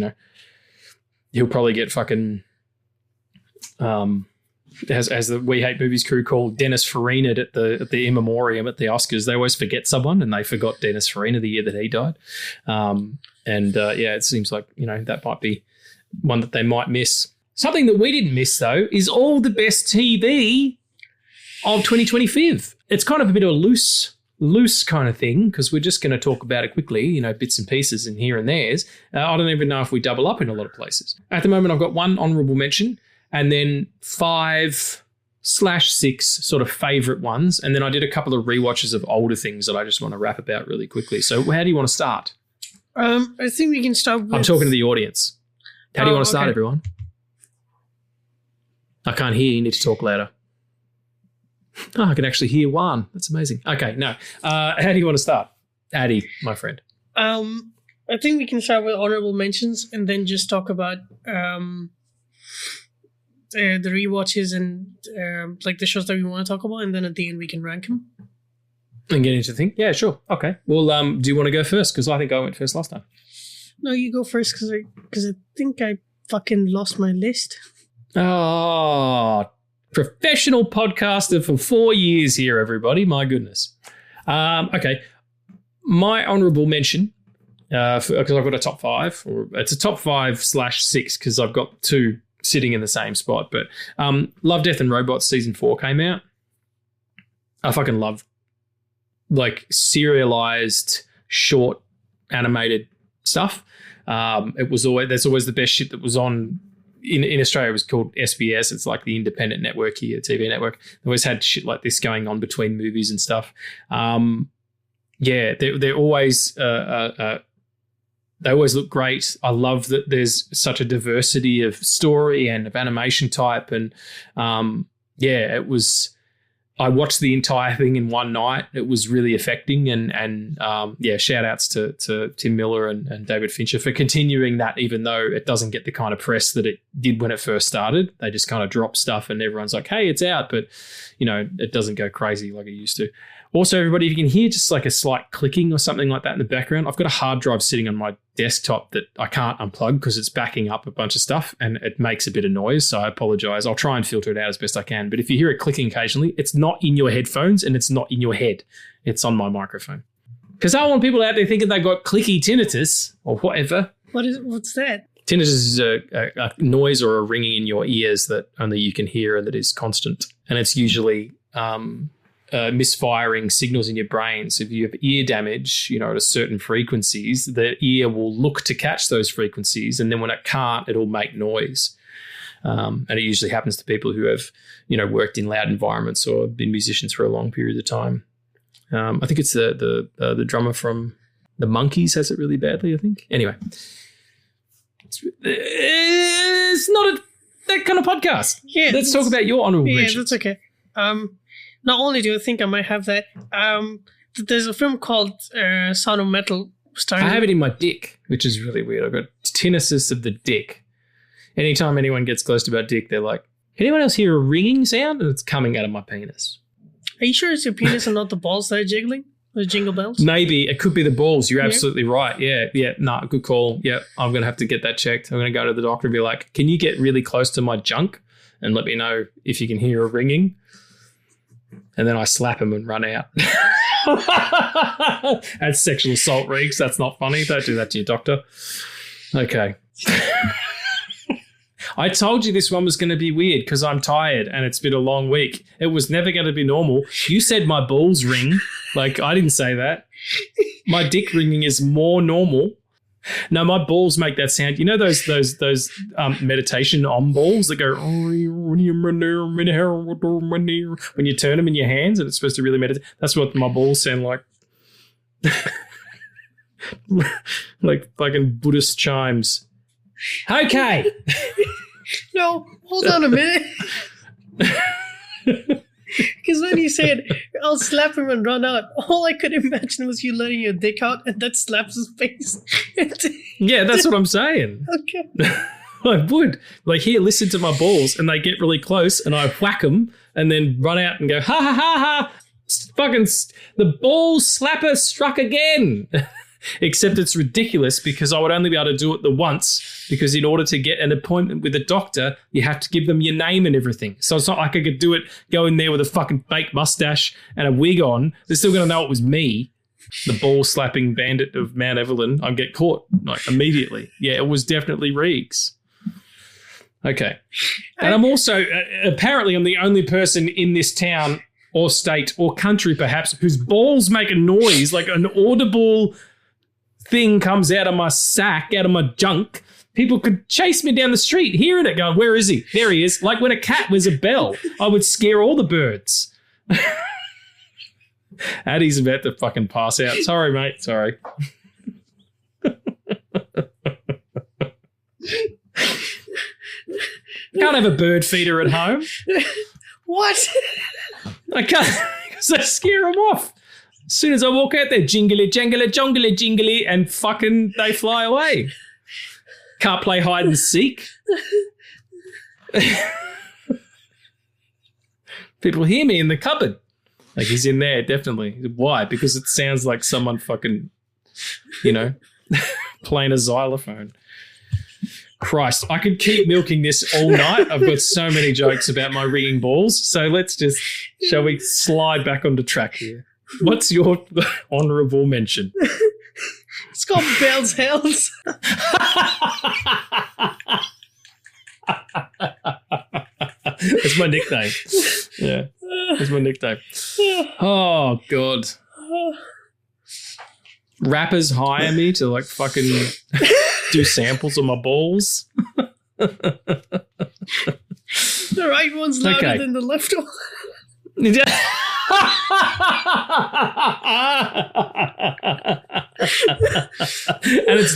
he'll probably get fucking as the We Hate Movies crew called Dennis Farina at the in memoriam at the Oscars. They always forget someone, and they forgot Dennis Farina the year that he died. It seems like that might be one that they might miss. Something that we didn't miss, though, is all the best TV of 2025. It's kind of a bit of a loose kind of thing, because we're just going to talk about it quickly, bits and pieces and here and there's. I don't even know if we double up in a lot of places. At the moment, I've got one honourable mention, and then 5/6 sort of favourite ones. And then I did a couple of rewatches of older things that I just want to wrap about really quickly. So how do you want to start? I think we can start with... I'm talking to the audience. How do you want to start, everyone? I can't hear you. You need to talk louder. Oh, I can actually hear one. That's amazing. Okay, no. How do you want to start? Addy, my friend. I think we can start with honorable mentions, and then just talk about the rewatches and like the shows that we want to talk about, and then at the end we can rank them. And get into the thing? Yeah, sure. Okay. Well, do you want to go first? Because I think I went first last time. No, you go first, because I think I fucking lost my list. Oh, professional podcaster for 4 years here, everybody. My goodness. Okay. My honourable mention, because I've got a top 5, or it's a top 5/6, because I've got 2 sitting in the same spot. But Love, Death and Robots season 4 came out. I fucking love serialized, short, animated stuff. There's always the best shit that was on. In Australia, it was called SBS. It's like the independent network here, TV network. They always had shit like this going on between movies and stuff. They're always a They always look great. I love that there's such a diversity of story and of animation type. And it was. I watched the entire thing in one night. It was really affecting, and shout outs to Tim Miller and David Fincher for continuing that, even though it doesn't get the kind of press that it did when it first started. They just kind of drop stuff and everyone's like, hey, it's out, but it doesn't go crazy like it used to. Also, everybody, if you can hear just like a slight clicking or something like that in the background, I've got a hard drive sitting on my desktop that I can't unplug because it's backing up a bunch of stuff and it makes a bit of noise. So I apologize. I'll try and filter it out as best I can. But if you hear it clicking occasionally, it's not in your headphones and it's not in your head. It's on my microphone. Because I don't want people out there thinking they got clicky tinnitus or whatever. What's that? Tinnitus is a noise or a ringing in your ears that only you can hear and that is constant. And it's usually misfiring signals in your brain. So if you have ear damage, at certain frequencies, the ear will look to catch those frequencies, and then when it can't, it'll make noise. And it usually happens to people who have, worked in loud environments or been musicians for a long period of time. I think it's the drummer from the Monkees has it really badly, I think. Anyway, it's not that kind of podcast. Yeah, let's talk about your honorable mentions. Yeah, that's okay. Not only do I think I might have that, there's a film called Sound of Metal. I have it in my dick, which is really weird. I've got tinnitus of the dick. Anytime anyone gets close to my dick, they're like, anyone else hear a ringing sound? And it's coming out of my penis. Are you sure it's your penis and not the balls that are jiggling? The jingle bells? Maybe. It could be the balls. You're absolutely right. Yeah. No, good call. Yeah, I'm going to have to get that checked. I'm going to go to the doctor and be like, can you get really close to my junk and let me know if you can hear a ringing? And then I slap him and run out. That's sexual assault, Reeks. That's not funny. Don't do that to your doctor. Okay. I told you this one was going to be weird because I'm tired and it's been a long week. It was never going to be normal. You said my balls ring. Like, I didn't say that. My dick ringing is more normal. No, my balls make that sound. You know those meditation on balls that go when you turn them in your hands and it's supposed to really meditate? That's what my balls sound like. Like fucking Buddhist chimes. Okay. No, hold on a minute. Because when you said, I'll slap him and run out, all I could imagine was you letting your dick out and that slaps his face. Yeah, that's what I'm saying. Okay. I would. Like, here, listen to my balls, and they get really close, and I whack them and then run out and go, ha, ha, ha, ha. Fucking the ball slapper struck again. Except it's ridiculous because I would only be able to do it the once because in order to get an appointment with a doctor, you have to give them your name and everything. So it's not like I could do it, go in there with a fucking fake mustache and a wig on. They're still going to know it was me, the ball-slapping bandit of Mount Evelyn. I'd get caught like immediately. Yeah, it was definitely Reeks. Okay. And I'm also, apparently I'm the only person in this town or state or country perhaps whose balls make a noise, like an audible thing comes out of my sack, out of my junk. People could chase me down the street hearing it going, where is he? There he is. Like when a cat wears a bell, I would scare all the birds. Addie's about to fucking pass out. Sorry, mate. Sorry. Can't have a bird feeder at home. What? I can't because I scare them off. As soon as I walk out there, jingly, jangly, jongly, jingly, and fucking they fly away. Can't play hide and seek. People hear me in the cupboard. Like, he's in there, definitely. Why? Because it sounds like someone fucking, playing a xylophone. Christ, I could keep milking this all night. I've got so many jokes about my ringing balls. So shall we slide back onto track here? What's your honourable mention? It's called Bell's Hells. It's my nickname. Yeah, it's my nickname. Oh, God. Rappers hire me to, like, fucking do samples of my balls. The right one's louder than the left one. it's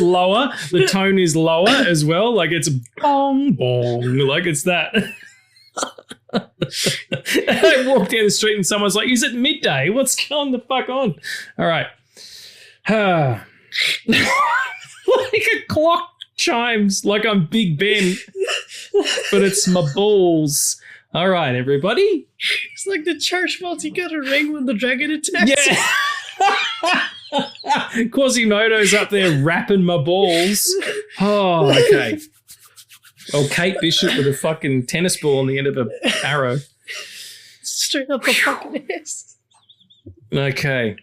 lower. The tone is lower as well. Like it's bong bong. Like it's that. I walked down the street and someone's like, "Is it midday? What's going the fuck on?" All right. Like a clock chimes, like I'm Big Ben, but it's my balls. All right, everybody. It's like the church bells. You got to ring when the dragon attacks. Yeah. Quasimodo's up there rapping my balls. Oh, okay. Or Kate Bishop with a fucking tennis ball on the end of an arrow. Straight up a fucking ass. Okay.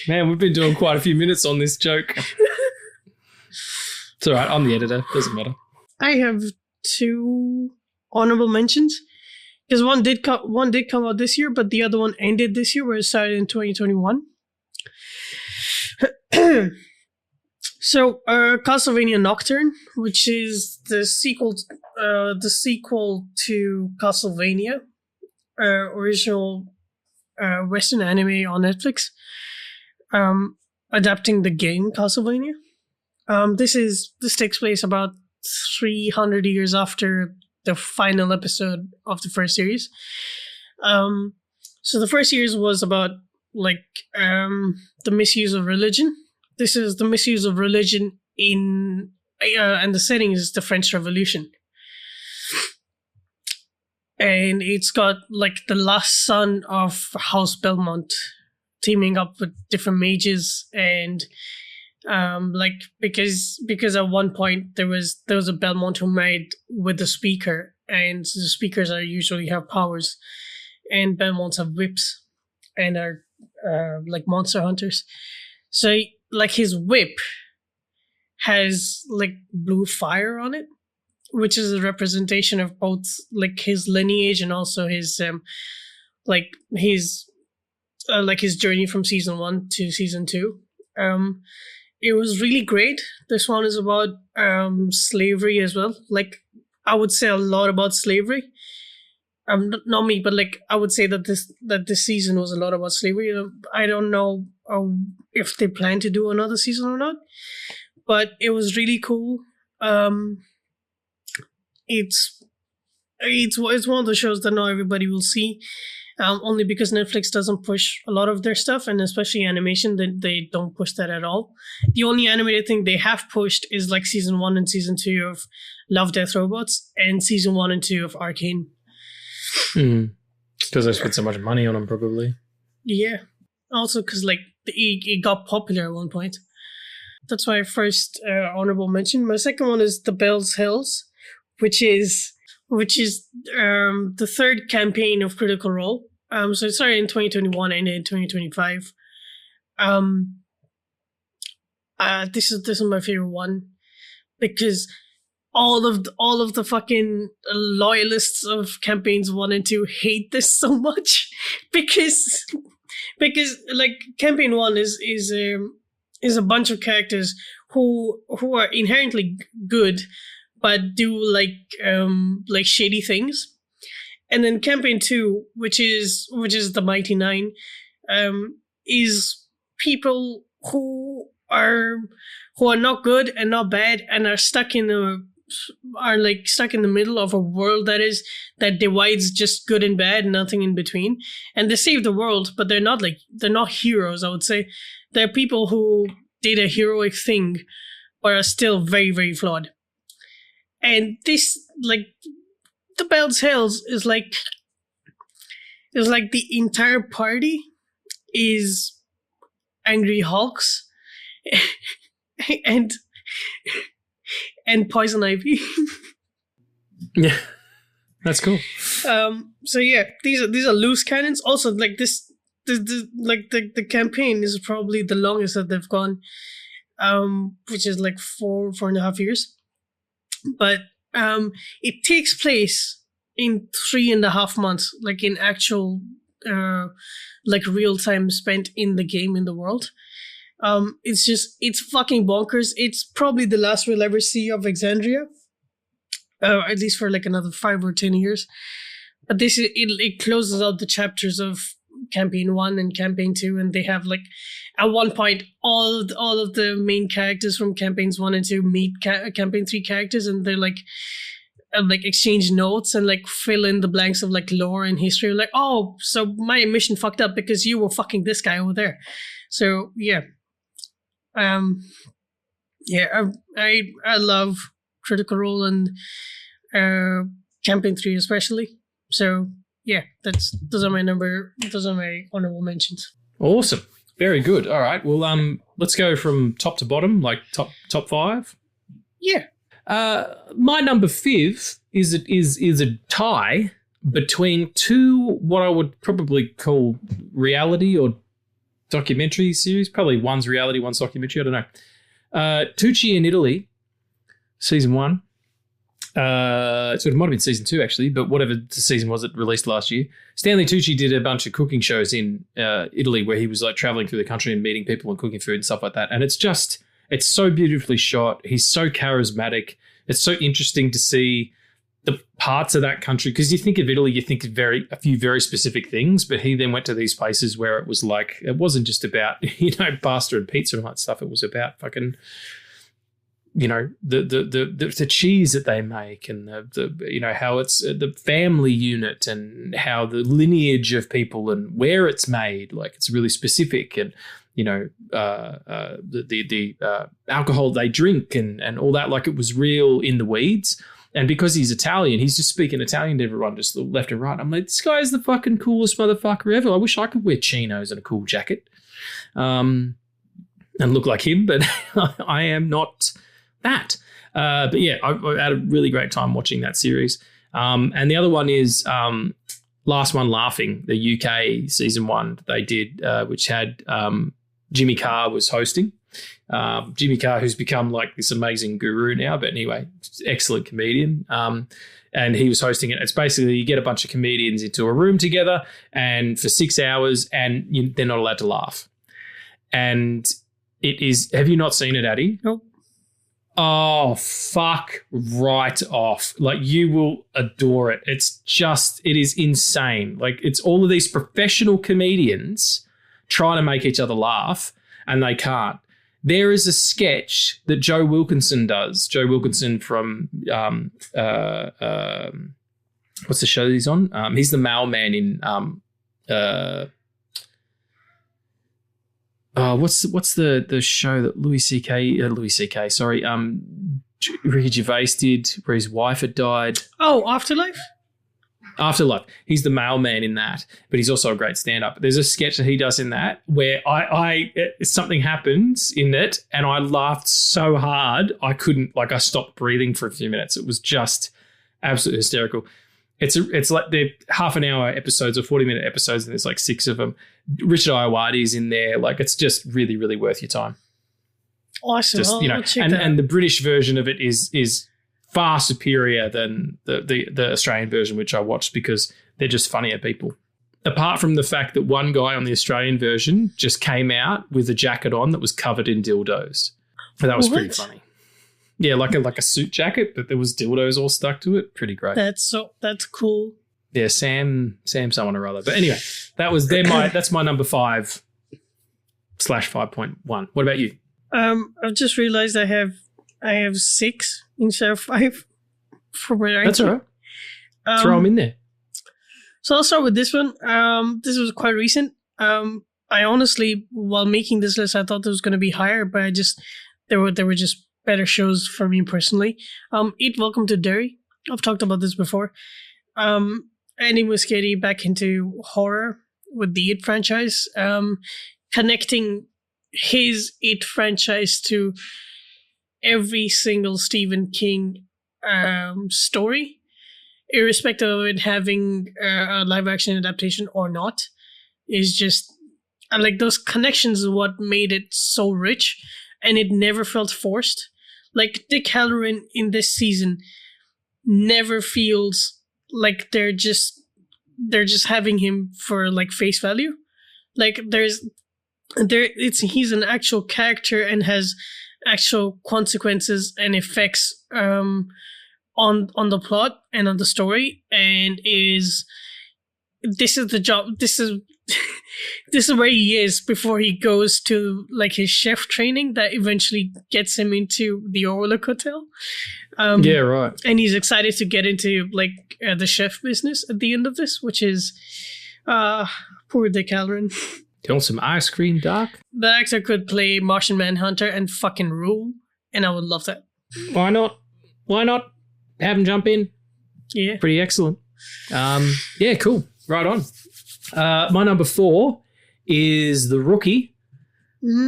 Man, we've been doing quite a few minutes on this joke. It's all right. I'm the editor. Doesn't matter. I have 2 honorable mentions because one did come out this year, but the other one ended this year, where it started in 2021. So, Castlevania Nocturne, which is the sequel to Castlevania, original Western anime on Netflix, adapting the game Castlevania. This takes place about 300 years after the final episode of the first series. So the first series was about the misuse of religion. This is the misuse of religion and the setting is the French Revolution. And it's got the last son of House Belmont teaming up with different mages and because at one point there was a Belmont who married with the Speaker, and the Speakers usually have powers, and Belmonts have whips and are monster hunters. So his whip has blue fire on it, which is a representation of both his lineage and also his his journey from season 1 to season 2. It was really great. This one is about slavery as well. I would say a lot about slavery. Not me, but I would say that this season was a lot about slavery. I don't know if they plan to do another season or not, but it was really cool. It's one of the shows that not everybody will see, only because Netflix doesn't push a lot of their stuff, and especially animation, they don't push that at all. The only animated thing they have pushed is season 1 and season 2 of Love, Death, Robots, and season 1 and 2 of Arcane. Because they spent so much money on them, probably. Yeah. Also because it got popular at one point. That's my first honorable mention. My second one is The Bells Hills, which is the third campaign of Critical Role. So it started in 2021 and ended in 2025. This is my favorite one because all of the fucking loyalists of campaigns 1 and 2 hate this so much because campaign 1 is a bunch of characters who are inherently good but do shady things, and then campaign 2, which is the Mighty Nine, is people who are not good and not bad and are stuck in the middle of a world that divides just good and bad, nothing in between. And they save the world, but they're not heroes, I would say. They're people who did a heroic thing but are still very, very flawed. And this, The Bells Hills is the entire party is Angry Hulks and Poison Ivy. Yeah, that's cool. So yeah, these are loose cannons. Also, the campaign is probably the longest that they've gone, which is 4.5 years. But it takes place in 3.5 months, in actual real time spent in the game, in the world. It's fucking bonkers. It's probably the last we'll ever see of Exandria, at least for like another 5 or 10 years. But it closes out the chapters of campaign 1 and campaign 2, and they have like at one point all of the main characters from campaigns 1 and 2 meet campaign 3 characters, and they're like exchange notes and like fill in the blanks of like lore and history. Like, oh, so my mission fucked up because you were fucking this guy over there. So yeah. I love Critical Role and Campaign 3 especially. So yeah, those are my honorable mentions. Awesome. Very good. All right. Well, let's go from top to bottom, like top 5. Yeah. My number 5 is a tie between two what I would probably call reality or documentary series. Probably one's reality, one's documentary. I don't know. Tucci in Italy, season 1. So it might have been season 2 actually, but whatever the season was, it released last year. Stanley Tucci did a bunch of cooking shows in Italy where he was like traveling through the country and meeting people and cooking food and stuff like that. And it's so beautifully shot. He's so charismatic. It's so interesting to see the parts of that country, because you think of Italy, you think of a few very specific things, but he then went to these places where it was like, it wasn't just about, pasta and pizza and all that stuff. It was about fucking, the cheese that they make, and the how it's the family unit, and how the lineage of people and where it's made. Like, it's really specific, and the alcohol they drink and all that. Like, it was real in the weeds. And because he's Italian, he's just speaking Italian to everyone, just left and right. I'm like, this guy is the fucking coolest motherfucker ever. I wish I could wear chinos and a cool jacket and look like him, but I am not that. But yeah, I had a really great time watching that series. And the other one is Last One Laughing, the UK season 1 they did, which had Jimmy Carr was hosting. Jimmy Carr, who's become like this amazing guru now, but anyway, excellent comedian. And he was hosting it. It's basically, you get a bunch of comedians into a room together, and for 6 hours, and they're not allowed to laugh. And it is, have you not seen it, Addie? Nope. Oh, fuck right off. Like, you will adore it. It is insane. Like, it's all of these professional comedians trying to make each other laugh, and they can't. There is a sketch that Joe Wilkinson does. Joe Wilkinson from what's the show that he's on? He's the mailman in what's the show that Ricky Gervais did, where his wife had died? Oh, Afterlife? Afterlife. He's the mailman in that, but he's also a great stand-up. There's a sketch that he does in that where something happens in it, and I laughed so hard I stopped breathing for a few minutes. It was just absolutely hysterical. It's like they're half an hour episodes or 40-minute episodes, and there's like 6 of them. Richard Ayoade is in there. Like, it's just really, really worth your time. Awesome. Just, and the British version of it is far superior than the Australian version, which I watched, because they're just funnier people. Apart from the fact that one guy on the Australian version just came out with a jacket on that was covered in dildos. And that was pretty funny. Yeah, like a suit jacket, but there was dildos all stuck to it. Pretty great. That's cool. Yeah, Sam someone or other. But anyway, that's my number 5/5.1. What about you? I've just realized I have 6 instead of 5 for my ranking. That's all right. Throw them in there. So I'll start with this one. This was quite recent. I honestly, while making this list, I thought it was going to be higher, but there were just better shows for me personally. Eat Welcome to Derry. I've talked about this before. Andy Muschietti back into horror with the It franchise, connecting his It franchise to every single Stephen King story, irrespective of it having a live action adaptation or not, is just like those connections is what made it so rich, and it never felt forced. Like, Dick Hallorann in this season never feels like they're just having him for like face value. Like, there's he's an actual character and has actual consequences and effects on the plot and on the story, and this is the job. This is where he is before he goes to like his chef training that eventually gets him into the Overlook Hotel. Yeah, right. And he's excited to get into like the chef business at the end of this, which is poor Dick Halloran. You want some ice cream, Doc? The actor could play Martian Manhunter and fucking rule, and I would love that. Why not? Why not have him jump in? Yeah. Pretty excellent. Yeah, cool. Right on. My number 4 is The Rookie,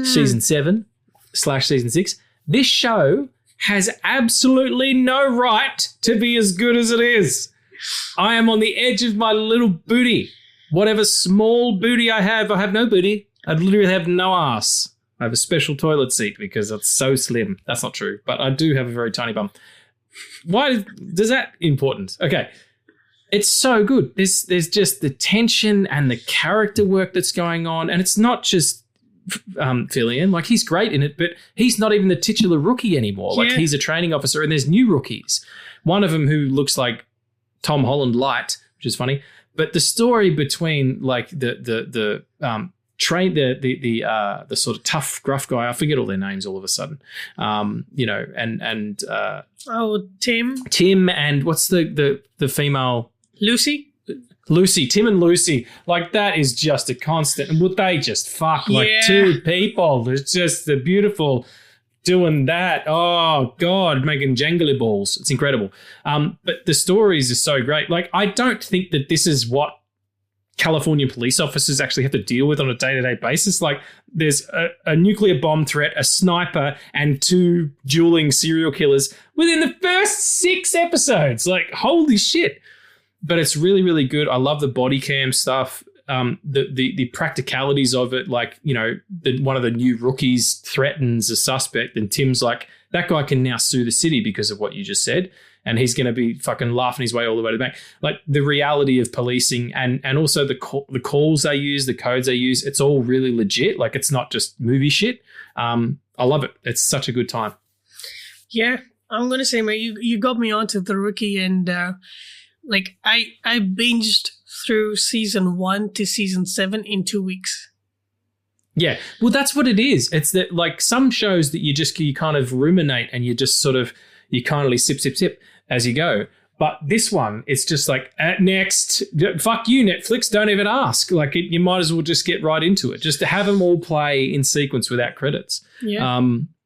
season 7/season 6. This show has absolutely no right to be as good as it is. I am on the edge of my little booty. Whatever small booty I have no booty. I literally have no ass. I have a special toilet seat because it's so slim. That's not true, but I do have a very tiny bum. Why is that important? Okay. It's so good. There's just the tension and the character work that's going on. And it's not just Fillion. Like, he's great in it, but he's not even the titular rookie anymore. Like, he's a training officer, and there's new rookies. One of them who looks like Tom Holland light, which is funny. But the story between like the sort of tough, gruff guy, I forget all their names all of a sudden, Tim, and what's the female? Lucy, Tim and Lucy, like that is just a constant. And would they just fuck like two people? It's just the beautiful doing that. Oh God, making jangly balls. It's incredible. But the stories are so great. Like, I don't think that this is what California police officers actually have to deal with on a day-to-day basis. Like, there's a nuclear bomb threat, a sniper, and 2 dueling serial killers within the first 6 episodes. Like, holy shit. But it's really, really good. I love the body cam stuff. The practicalities of it, like, you know, one of the new rookies threatens a suspect, and Tim's like, that guy can now sue the city because of what you just said, and he's going to be fucking laughing his way all the way to the bank. Like, the reality of policing and also the calls they use, the codes they use, it's all really legit. Like, it's not just movie shit. I love it. It's such a good time. Yeah, I'm going to say, man, you got me onto The Rookie, and like I binged through season 1 to season 7 in 2 weeks. Yeah, well, that's what it is. It's that, like, some shows that you kind of ruminate and you just sort of, you kindly sip as you go. But this one, it's just like, next, fuck you, Netflix, don't even ask. Like, you might as well just get right into it. Just to have them all play in sequence without credits. Yeah.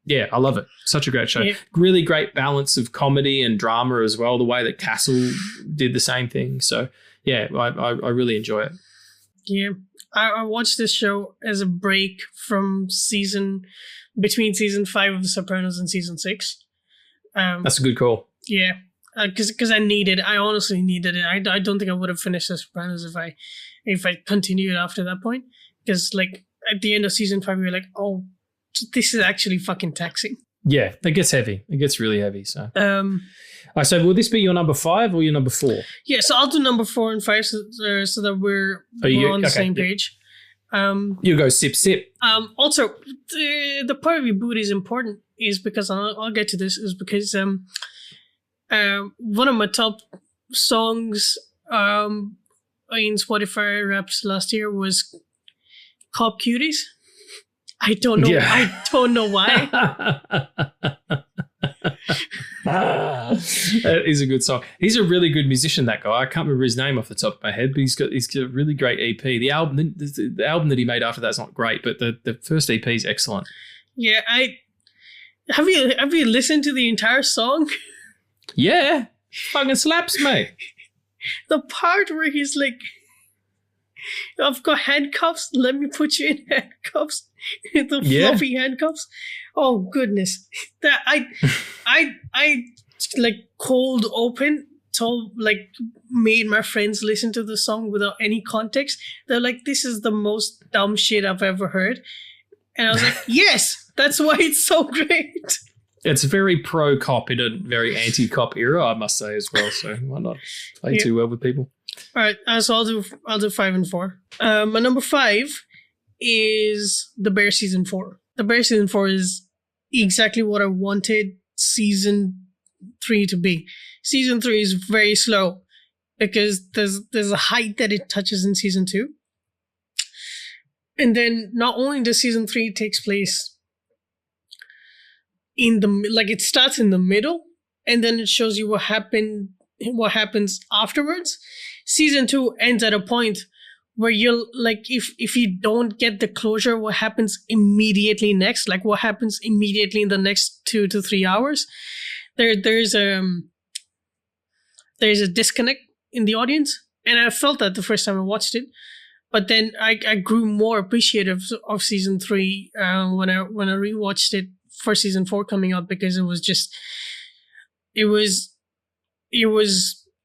Yeah, I love it. Such a great show. Yeah. Really great balance of comedy and drama as well, the way that Castle did the same thing. So, yeah, I really enjoy it. Yeah. I watched this show as a break from between season 5 of The Sopranos and season 6. That's a good call. Yeah. Because I honestly needed it. I don't think I would have finished The Sopranos if I continued after that point. Because, like, at the end of season 5, we were like, oh, this is actually fucking taxing. Yeah, it gets heavy. It gets really heavy. So, so will this be your number 5 or your number 4? Yeah, so I'll do number 4 and 5 so that we're on the same page. You go sip. Also, the part of your booty is important is because I'll get to this is because one of my top songs in Spotify Wrapped last year was Cop Cuties. I don't know. Yeah. I don't know why. That is a good song. He's a really good musician, that guy. I can't remember his name off the top of my head, but he's got a really great EP. The album that he made after that's not great, but the first EP is excellent. Yeah, have you listened to the entire song? Yeah, fucking slaps, mate. The part where he's like, I've got handcuffs. Let me put you in handcuffs. The fluffy handcuffs. Oh goodness, that I like cold open made my friends listen to the song without any context. They're like, "This is the most dumb shit I've ever heard," and I was like, "Yes, that's why it's so great." It's very pro-cop in a very anti-cop era, I must say, as well. So why not play too well with people? All right, so I'll do 5 and 4. My number 5 is The Bear Season 4. The Bear Season 4 is exactly what I wanted Season 3 to be. Season 3 is very slow because there's a height that it touches in Season 2. And then not only does Season 3 takes place in it starts in the middle, and then it shows you what happens afterwards. Season 2 ends at a point where you'll if you don't get the closure, what happens immediately next, like what happens immediately in the next 2 to 3 hours, there's a disconnect in the audience. And I felt that the first time I watched it, but then I grew more appreciative of Season 3 when I rewatched it for Season 4 coming up, because it was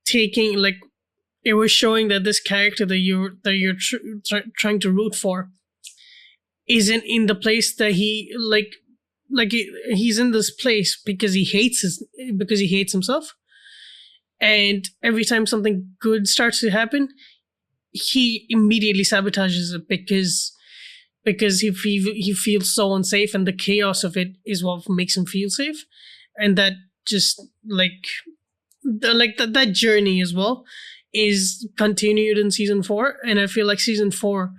taking it was showing that this character that you're trying to root for isn't in the place that he's in this place because he hates himself, and every time something good starts to happen, he immediately sabotages it because he feels so unsafe, and the chaos of it is what makes him feel safe. And that just that journey as well is continued in Season 4. And I feel like Season 4,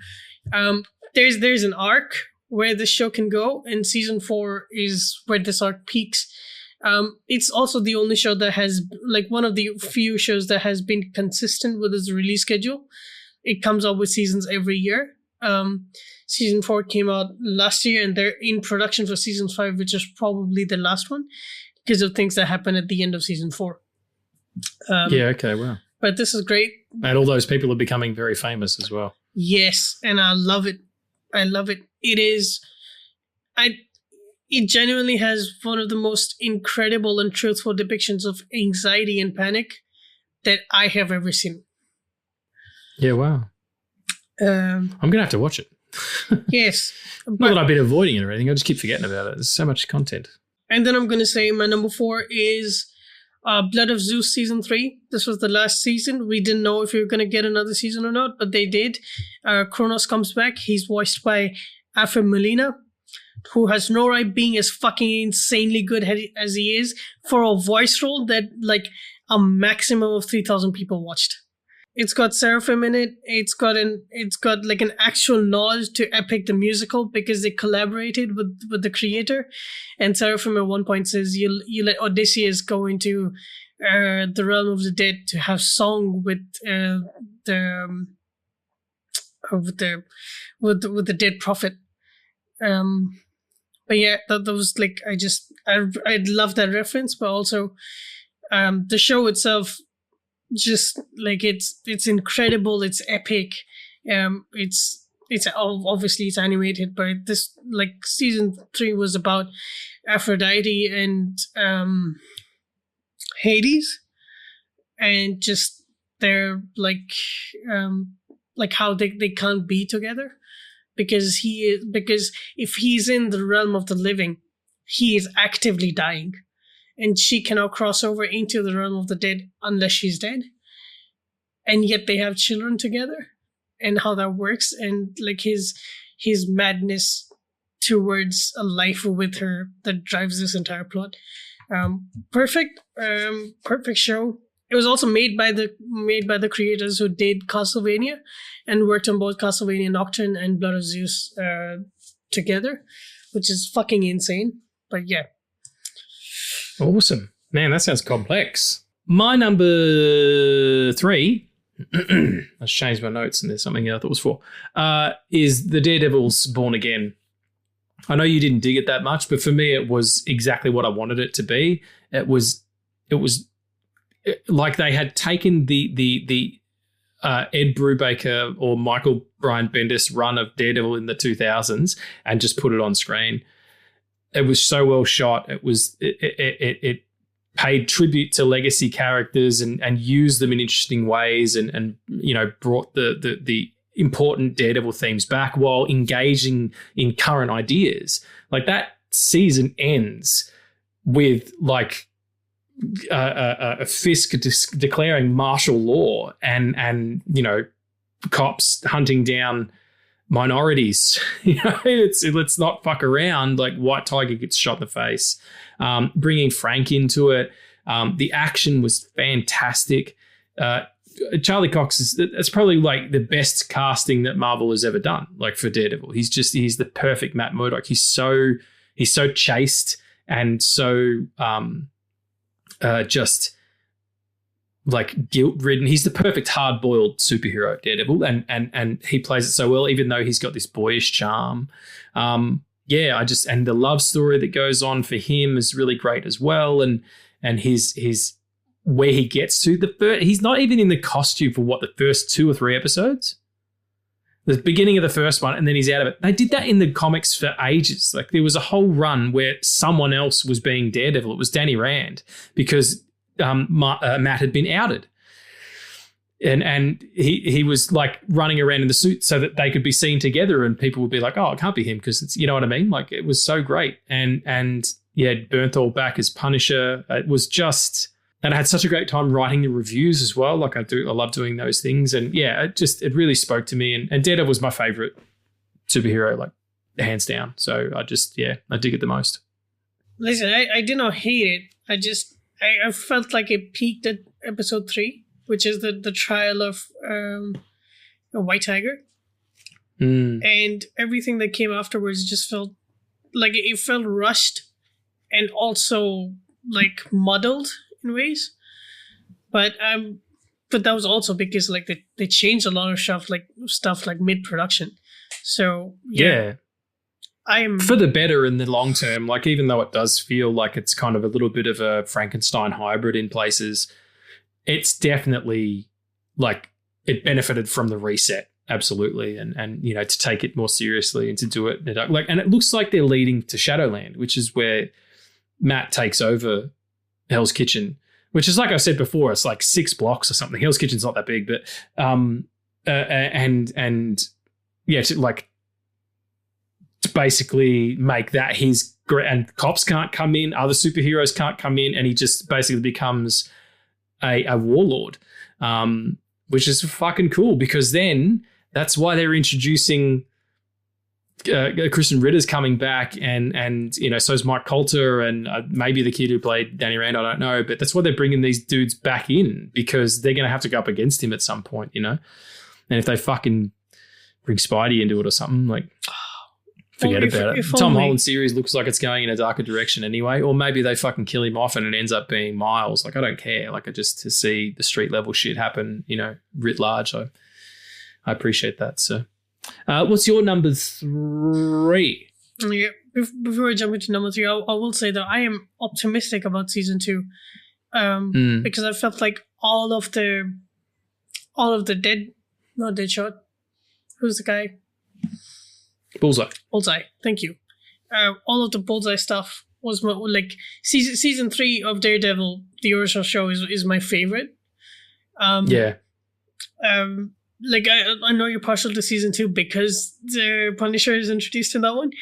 there's an arc where the show can go, and Season 4 is where this arc peaks. It's also the only show that has, one of the few shows that has been consistent with its release schedule. It comes out with seasons every year. Season 4 came out last year, and they're in production for Season 5, which is probably the last one because of things that happen at the end of Season 4. Okay, wow. But this is great. And all those people are becoming very famous as well. Yes, and I love it. I love it. It genuinely has one of the most incredible and truthful depictions of anxiety and panic that I have ever seen. Yeah, wow. I'm going to have to watch it. Yes. Not that I've been avoiding it or anything. I just keep forgetting about it. There's so much content. And then I'm going to say my number 4 is Blood of Zeus Season 3. This was the last season. We didn't know if we were going to get another season or not, but they did. Kronos comes back. He's voiced by Alfred Molina, who has no right being as fucking insanely good as he is for a voice role that a maximum of 3,000 people watched. It's got Seraphim in it. It's got an actual nod to Epic the Musical because they collaborated with the creator. And Seraphim at one point says you let Odysseus go into the realm of the dead to have song with the dead prophet. But yeah, that was I love that reference, but also the show itself. Just it's incredible, it's epic. It's obviously it's animated, but this Season 3 was about Aphrodite and Hades, and just they're how they can't be together because if he's in the realm of the living, he is actively dying. And she cannot cross over into the realm of the dead unless she's dead. And yet they have children together, and how that works, and his madness towards a life with her that drives this entire plot. Perfect show. It was also made by the creators who did Castlevania and worked on both Castlevania Nocturne and Blood of Zeus together, which is fucking insane. But yeah. Awesome. Man, that sounds complex. My number 3, let's change my notes and there's something I thought was 4, is The Daredevil's Born Again. I know you didn't dig it that much, but for me it was exactly what I wanted it to be. It was like they had taken the Ed Brubaker or Michael Brian Bendis run of Daredevil in the 2000s and just put it on screen. It was so well shot. It paid tribute to legacy characters and used them in interesting ways and brought the important Daredevil themes back while engaging in current ideas. That season ends with a Fisk declaring martial law and cops hunting down minorities. Let's not fuck around. Like White Tiger gets shot in the face. Bringing Frank into it. The action was fantastic. Charlie Cox it's probably like the best casting that Marvel has ever done. Like for Daredevil, he's the perfect Matt Murdock. He's so chaste and so just like guilt-ridden. He's the perfect hard-boiled superhero, Daredevil, and he plays it so well, even though he's got this boyish charm. And the love story that goes on for him is really great as well, and his where he gets to he's not even in the costume for the first 2 or 3 episodes. The beginning of the first one, and then he's out of it. They did that in the comics for ages. Like there was a whole run where someone else was being Daredevil. It was Danny Rand because Matt had been outed, and he was like running around in the suit so that they could be seen together, and people would be like, "Oh, it can't be him," because it's, you know what I mean. Like it was so great, and Bernthal back as Punisher. It was just. And I had such a great time writing the reviews as well. Like I love doing those things. And it really spoke to me. And Daredevil was my favorite superhero, like hands down. So I dig it the most. Listen, I did not hate it. I felt like it peaked at episode 3, which is the trial of a White Tiger. And everything that came afterwards just felt like it felt rushed and also like muddled in ways, but that was also because like they changed a lot of stuff like mid-production. So I am for the better in the long term. Like even though it does feel like it's kind of a little bit of a Frankenstein hybrid in places, it's definitely like it benefited from the reset, absolutely, and to take it more seriously and to do it like, and it looks like they're leading to Shadowland, which is where Matt takes over Hell's Kitchen, which is like I said before, it's like 6 blocks or something. Hell's Kitchen's not that big, but to basically make that his and cops can't come in, other superheroes can't come in, and he just basically becomes a warlord, which is fucking cool because then that's why they're introducing. Christian Ritter's coming back, and so is Mike Coulter, and maybe the kid who played Danny Rand. I don't know, but that's why they're bringing these dudes back in because they're going to have to go up against him at some point, And if they fucking bring Spidey into it or something, like forget about it. Tom Holland series looks like it's going in a darker direction anyway, or maybe they fucking kill him off and it ends up being Miles. Like I don't care. Like just to see the street level shit happen, writ large. I appreciate that. So. What's your number 3? Yeah, before I jump into number 3, I will say that I am optimistic about season 2, because I felt like all of the not Deadshot, who's the guy? Bullseye. Thank you. All of the Bullseye stuff was like season 3 of Daredevil, the original show, is my favorite. Like I know you're partial to season 2 because the Punisher is introduced in that one,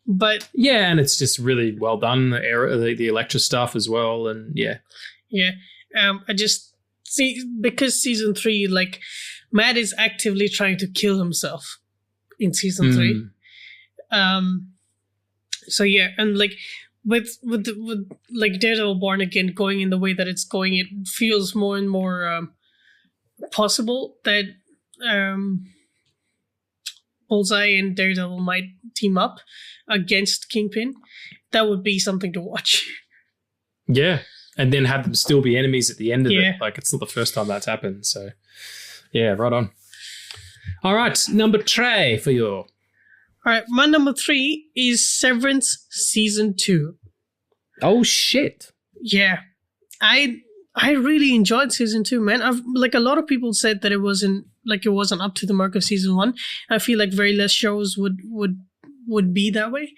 but and it's just really well done. The Elektra stuff as well, and I just see because season 3, like Matt is actively trying to kill himself in season 3. And like with like Daredevil Born Again going in the way that it's going, it feels more and more possible that. Bullseye and Daredevil might team up against Kingpin. That would be something to watch. Yeah, and then have them still be enemies at the end of it. Like it's not the first time that's happened. So, right on. All right, number 3 for you. All right, my number 3 is Severance season 2. Oh shit! Yeah, I really enjoyed season 2, man. Like a lot of people said that it wasn't up to the mark of season 1. I feel like very less shows would be that way.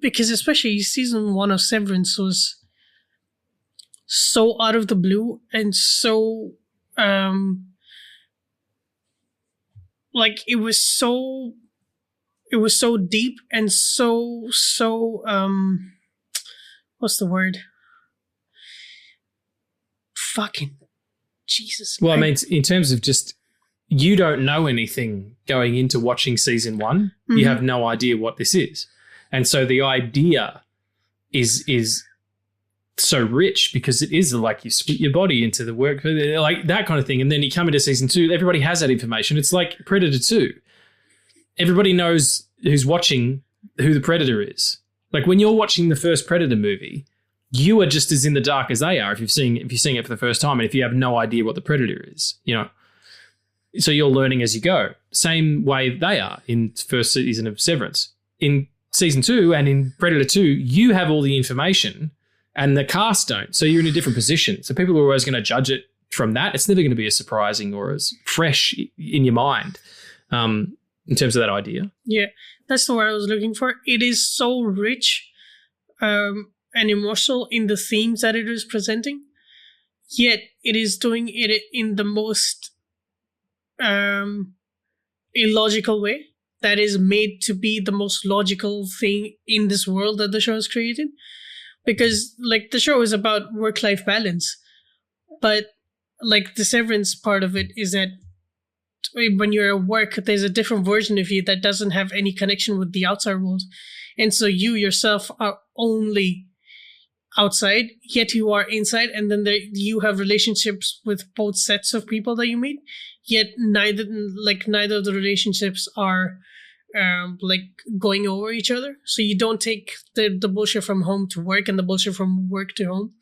Because especially season 1 of Severance was so out of the blue and so it was so deep and so what's the word? Fucking Jesus. Well, I mean, in terms of just you don't know anything going into watching season 1. Mm-hmm. You have no idea what this is. And so the idea is so rich because it is like you split your body into the work, like that kind of thing. And then you come into season 2, everybody has that information. It's like Predator 2. Everybody knows who's watching who the Predator is. Like when you're watching the first Predator movie, you are just as in the dark as they are if you're seeing it for the first time and if you have no idea what the Predator is, you know. So you're learning as you go. Same way they are in first season of Severance. In season 2 and in Predator 2, you have all the information and the cast don't. So you're in a different position. So people are always going to judge it from that. It's never going to be as surprising or as fresh in your mind in terms of that idea. Yeah, that's the word I was looking for. It is so rich and emotional in the themes that it is presenting, yet it is doing it in the most illogical way that is made to be the most logical thing in this world that the show has created. Because like the show is about work-life balance, but like the Severance part of it is that when you're at work, there's a different version of you that doesn't have any connection with the outside world. And so you yourself are only outside, yet you are inside. And then you have relationships with both sets of people that you meet, yet neither of the relationships are like going over each other. So you don't take the bullshit from home to work and the bullshit from work to home.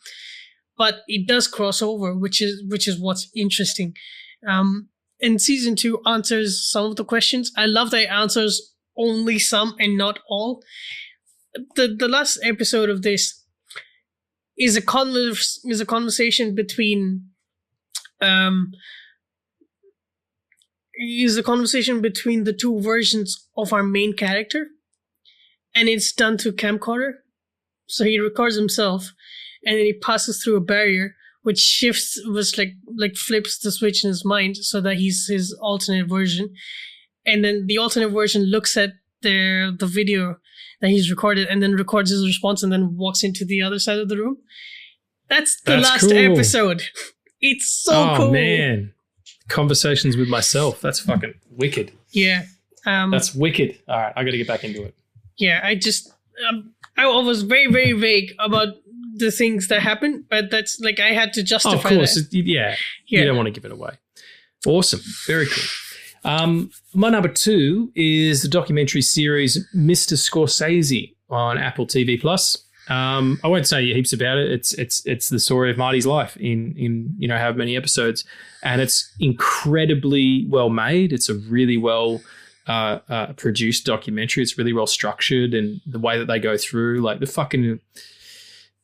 But it does cross over, which is what's interesting. And season 2 answers some of the questions. I love that it answers only some and not all. The last episode of this is a conversation between the two versions of our main character, and it's done to camcorder. So he records himself, and then he passes through a barrier, which flips the switch in his mind so that he's his alternate version. And then the alternate version looks at the video that he's recorded and then records his response and then walks into the other side of the room. That's the last cool. episode. It's so cool. Oh, man. Conversations with myself. That's fucking wicked. Yeah. That's wicked. All right. I got to get back into it. Yeah. I just, I was very, very vague about the things that happened, but that's like, I had to justify of course. that. Yeah. You don't want to give it away. Awesome. Very cool. My number 2 is the documentary series Mr. Scorsese on Apple TV Plus. I won't say heaps about it. It's the story of Marty's life in however many episodes, and it's incredibly well made. It's a really well produced documentary. It's really well structured, and the way that they go through, like the fucking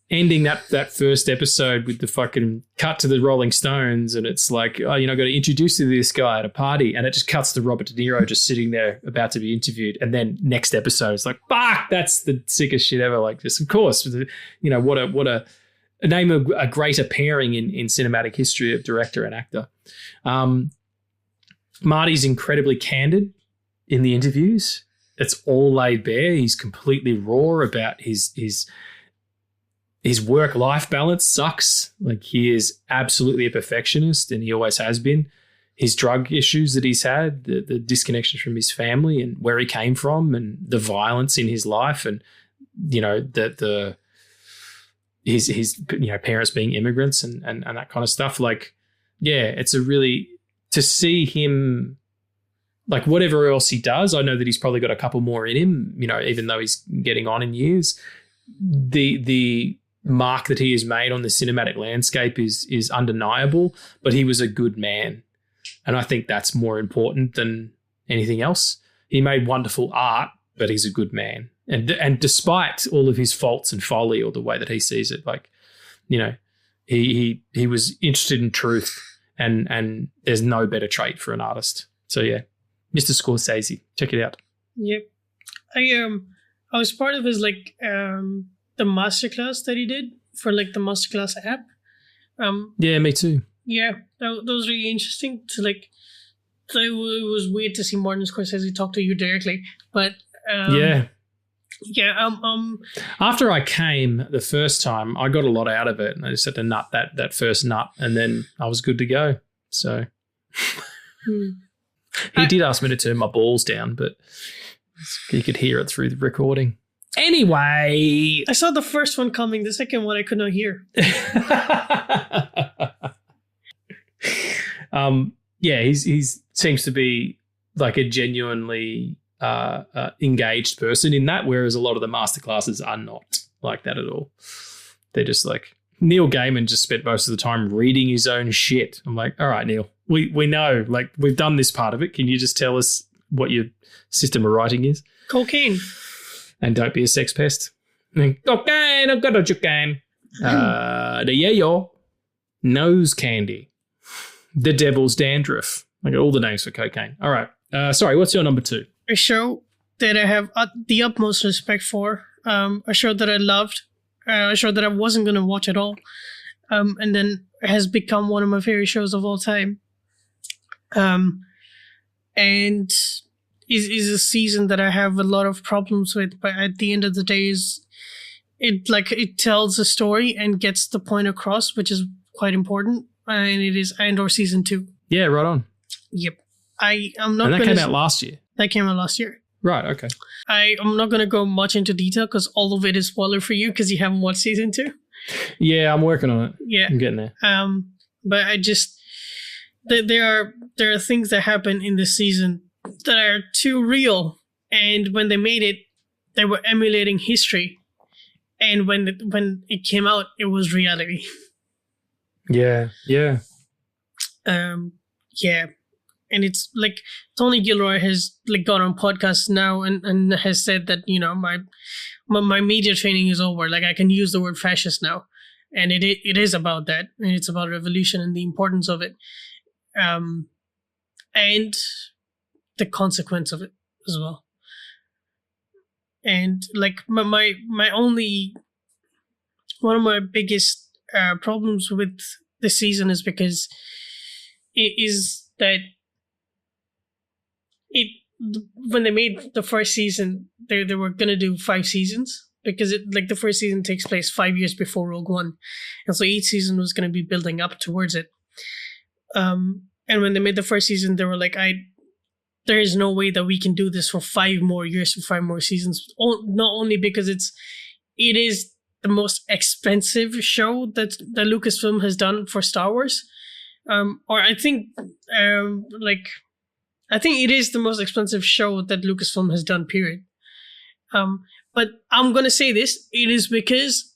ending that first episode with the fucking cut to the Rolling Stones, and it's like, got to introduce you to this guy at a party, and it just cuts to Robert De Niro just sitting there about to be interviewed, and then next episode it's like, fuck, that's the sickest shit ever. Like, just of course, what a name of a greater pairing in cinematic history of director and actor. Marty's incredibly candid in the interviews. It's all laid bare. He's completely raw about his work-life balance sucks. Like, he is absolutely a perfectionist, and he always has been. His drug issues that he's had, the disconnection from his family and where he came from, and the violence in his life, and his parents being immigrants and that kind of stuff. Like, yeah, it's a really, to see him, like, whatever else he does, I know that he's probably got a couple more in him, even though he's getting on in years. The mark that he has made on the cinematic landscape is undeniable, but he was a good man. And I think that's more important than anything else. He made wonderful art, but he's a good man. And despite all of his faults and folly, or the way that he sees it, like, he was interested in truth, and there's no better trait for an artist. So yeah, Mr. Scorsese, check it out. Yep. I was part of his the masterclass that he did for the masterclass app. Yeah, me too. Yeah, that was really interesting to it was weird to see Martin Scorsese talk to you directly, but yeah. After I came the first time, I got a lot out of it, and I just had to nut that first nut, and then I was good to go. So He did ask me to turn my balls down, but you could hear it through the recording. Anyway. I saw the first one coming. The second one I could not hear. Yeah, he's seems to be like a genuinely engaged person in that, whereas a lot of the masterclasses are not like that at all. They're just like, Neil Gaiman just spent most of the time reading his own shit. I'm like, all right, Neil, we know, like, we've done this part of it. Can you just tell us what your system of writing is? Cocaine. And don't be a sex pest. Cocaine, I've got a cocaine. The yayo, nose candy, the devil's dandruff. I got all the names for cocaine. All right. Sorry, what's your number 2? A show that I have the utmost respect for. A show that I loved. A show that I wasn't going to watch at all. And then has become one of my favorite shows of all time. And is a season that I have a lot of problems with, but at the end of the day, it tells a story and gets the point across, which is quite important. And it is Andor season 2. Yeah, right on. Yep. I'm not. And that came out last year. That came out last year. Right. Okay. I'm not going to go much into detail because all of it is spoiler for you because you haven't watched season 2. Yeah, I'm working on it. Yeah, I'm getting there. But I just there are things that happen in this season that are too real, and when they made it, they were emulating history, and when it came out, it was reality. Yeah. Yeah, and it's like Tony Gilroy has like gone on podcasts now and has said that, you know, my media training is over. Like, I can use the word fascist now, and it is about that, and it's about revolution and the importance of it, and the consequence of it as well. And like my only one of my biggest problems with this season is because it is that when they made the first season, they were gonna do 5 seasons because the first season takes place 5 years before Rogue One, and so each season was gonna be building up towards it. And when they made the first season, they were like, there is no way that we can do this for 5 more years, for 5 more seasons. Not only because it is the most expensive show that Lucasfilm has done for Star Wars, or I think it is the most expensive show that Lucasfilm has done, period. But I'm going to say this, it is because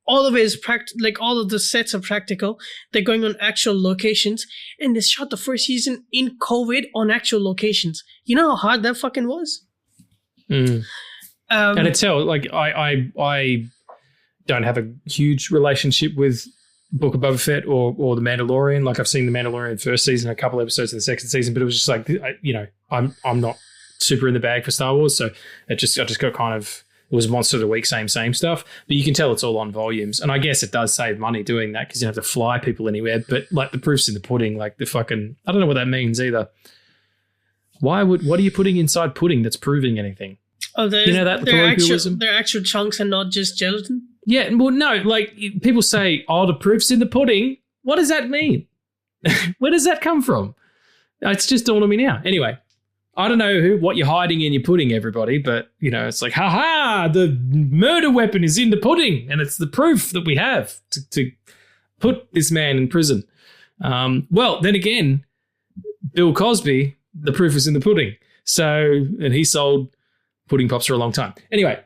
all of it is all of the sets are practical. They're going on actual locations, and they shot the first season in COVID on actual locations. You know how hard that fucking was? And it's I don't have a huge relationship with Book of Boba Fett or The Mandalorian. Like, I've seen The Mandalorian first season, a couple episodes of the second season, but it was just like, I'm not super in the bag for Star Wars, so I just got kind of, it was Monster of the Week, same stuff. But you can tell it's all on volumes, and I guess it does save money doing that because you don't have to fly people anywhere. But like, the proof's in the pudding. Like, the fucking, I don't know what that means either. What are you putting inside pudding that's proving anything? Oh, you know that colloquialism? They're actual chunks and not just gelatin. Yeah, well, no, like, people say, oh, the proof's in the pudding. What does that mean? Where does that come from? It's just dawned on me now. Anyway, I don't know what you're hiding in your pudding, everybody, but, it's like, ha-ha, the murder weapon is in the pudding, and it's the proof that we have to put this man in prison. Well, then again, Bill Cosby, the proof is in the pudding. So, and he sold pudding pops for a long time. Anyway,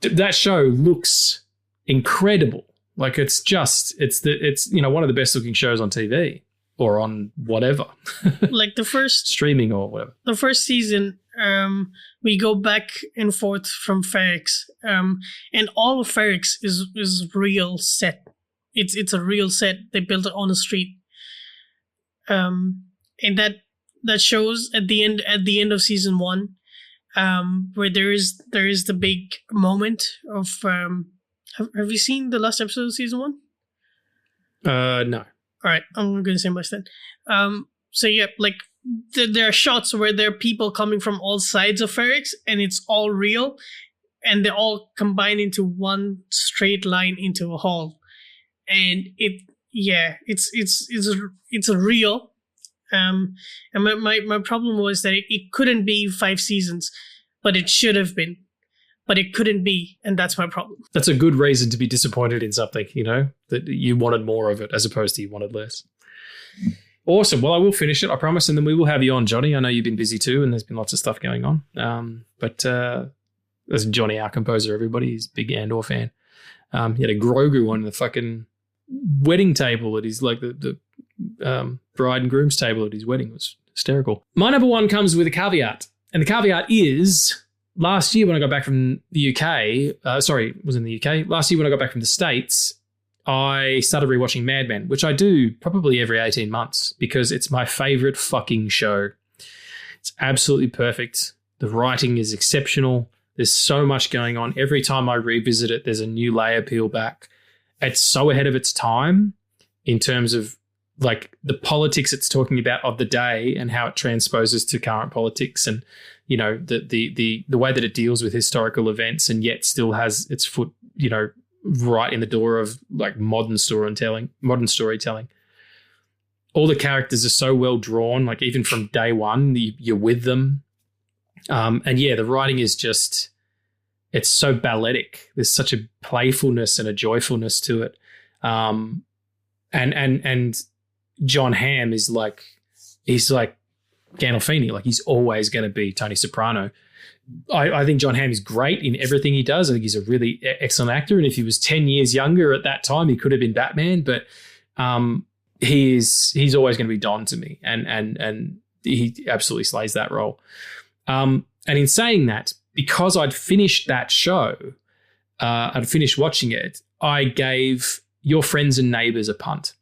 that show looks incredible. Like, it's one of the best looking shows on TV or on whatever. Like the first streaming or whatever. The first season, we go back and forth from Ferrix, and all of Ferrix is real set. It's a real set. They built it on a street, and that shows at the end of season 1, where there is the big moment of. Have you seen the last episode of season 1? No. All right, I'm not going to say much then. So yeah, like there are shots where there are people coming from all sides of Ferrix, and it's all real, and they all combine into one straight line into a hall, and it's real. And my problem was that it couldn't be 5 seasons, but it should have been. But it couldn't be, and that's my problem. That's a good reason to be disappointed in something, that you wanted more of it as opposed to you wanted less. Awesome. Well, I will finish it, I promise, and then we will have you on, Johnny. I know you've been busy too, and there's been lots of stuff going on. But there's Johnny, our composer, everybody. He's a big Andor fan. He had a Grogu on the fucking wedding table at his, like the bride and groom's table at his wedding. It was hysterical. My number one comes with a caveat, and the caveat is... Last year when I got back from the UK, it was in the UK. Last year when I got back from the States, I started rewatching Mad Men, which I do probably every 18 months because it's my favorite fucking show. It's absolutely perfect. The writing is exceptional. There's so much going on. Every time I revisit it, there's a new layer peel back. It's so ahead of its time in terms of like the politics it's talking about of the day and how it transposes to current politics and the way that it deals with historical events and yet still has its foot, right in the door of like modern storytelling. All the characters are so well drawn, like even from day one, you're with them. And yeah, the writing is just, it's so balletic. There's such a playfulness and a joyfulness to it. And John Hamm is like, he's like Gandolfini, like he's always going to be Tony Soprano. I think John Hamm is great in everything he does. I think he's a really excellent actor. And if he was 10 years younger at that time, he could have been Batman, but he's always going to be Don to me. And he absolutely slays that role. And in saying that, because I'd finished that show, I'd finished watching it, I gave Your Friends and Neighbours a punt.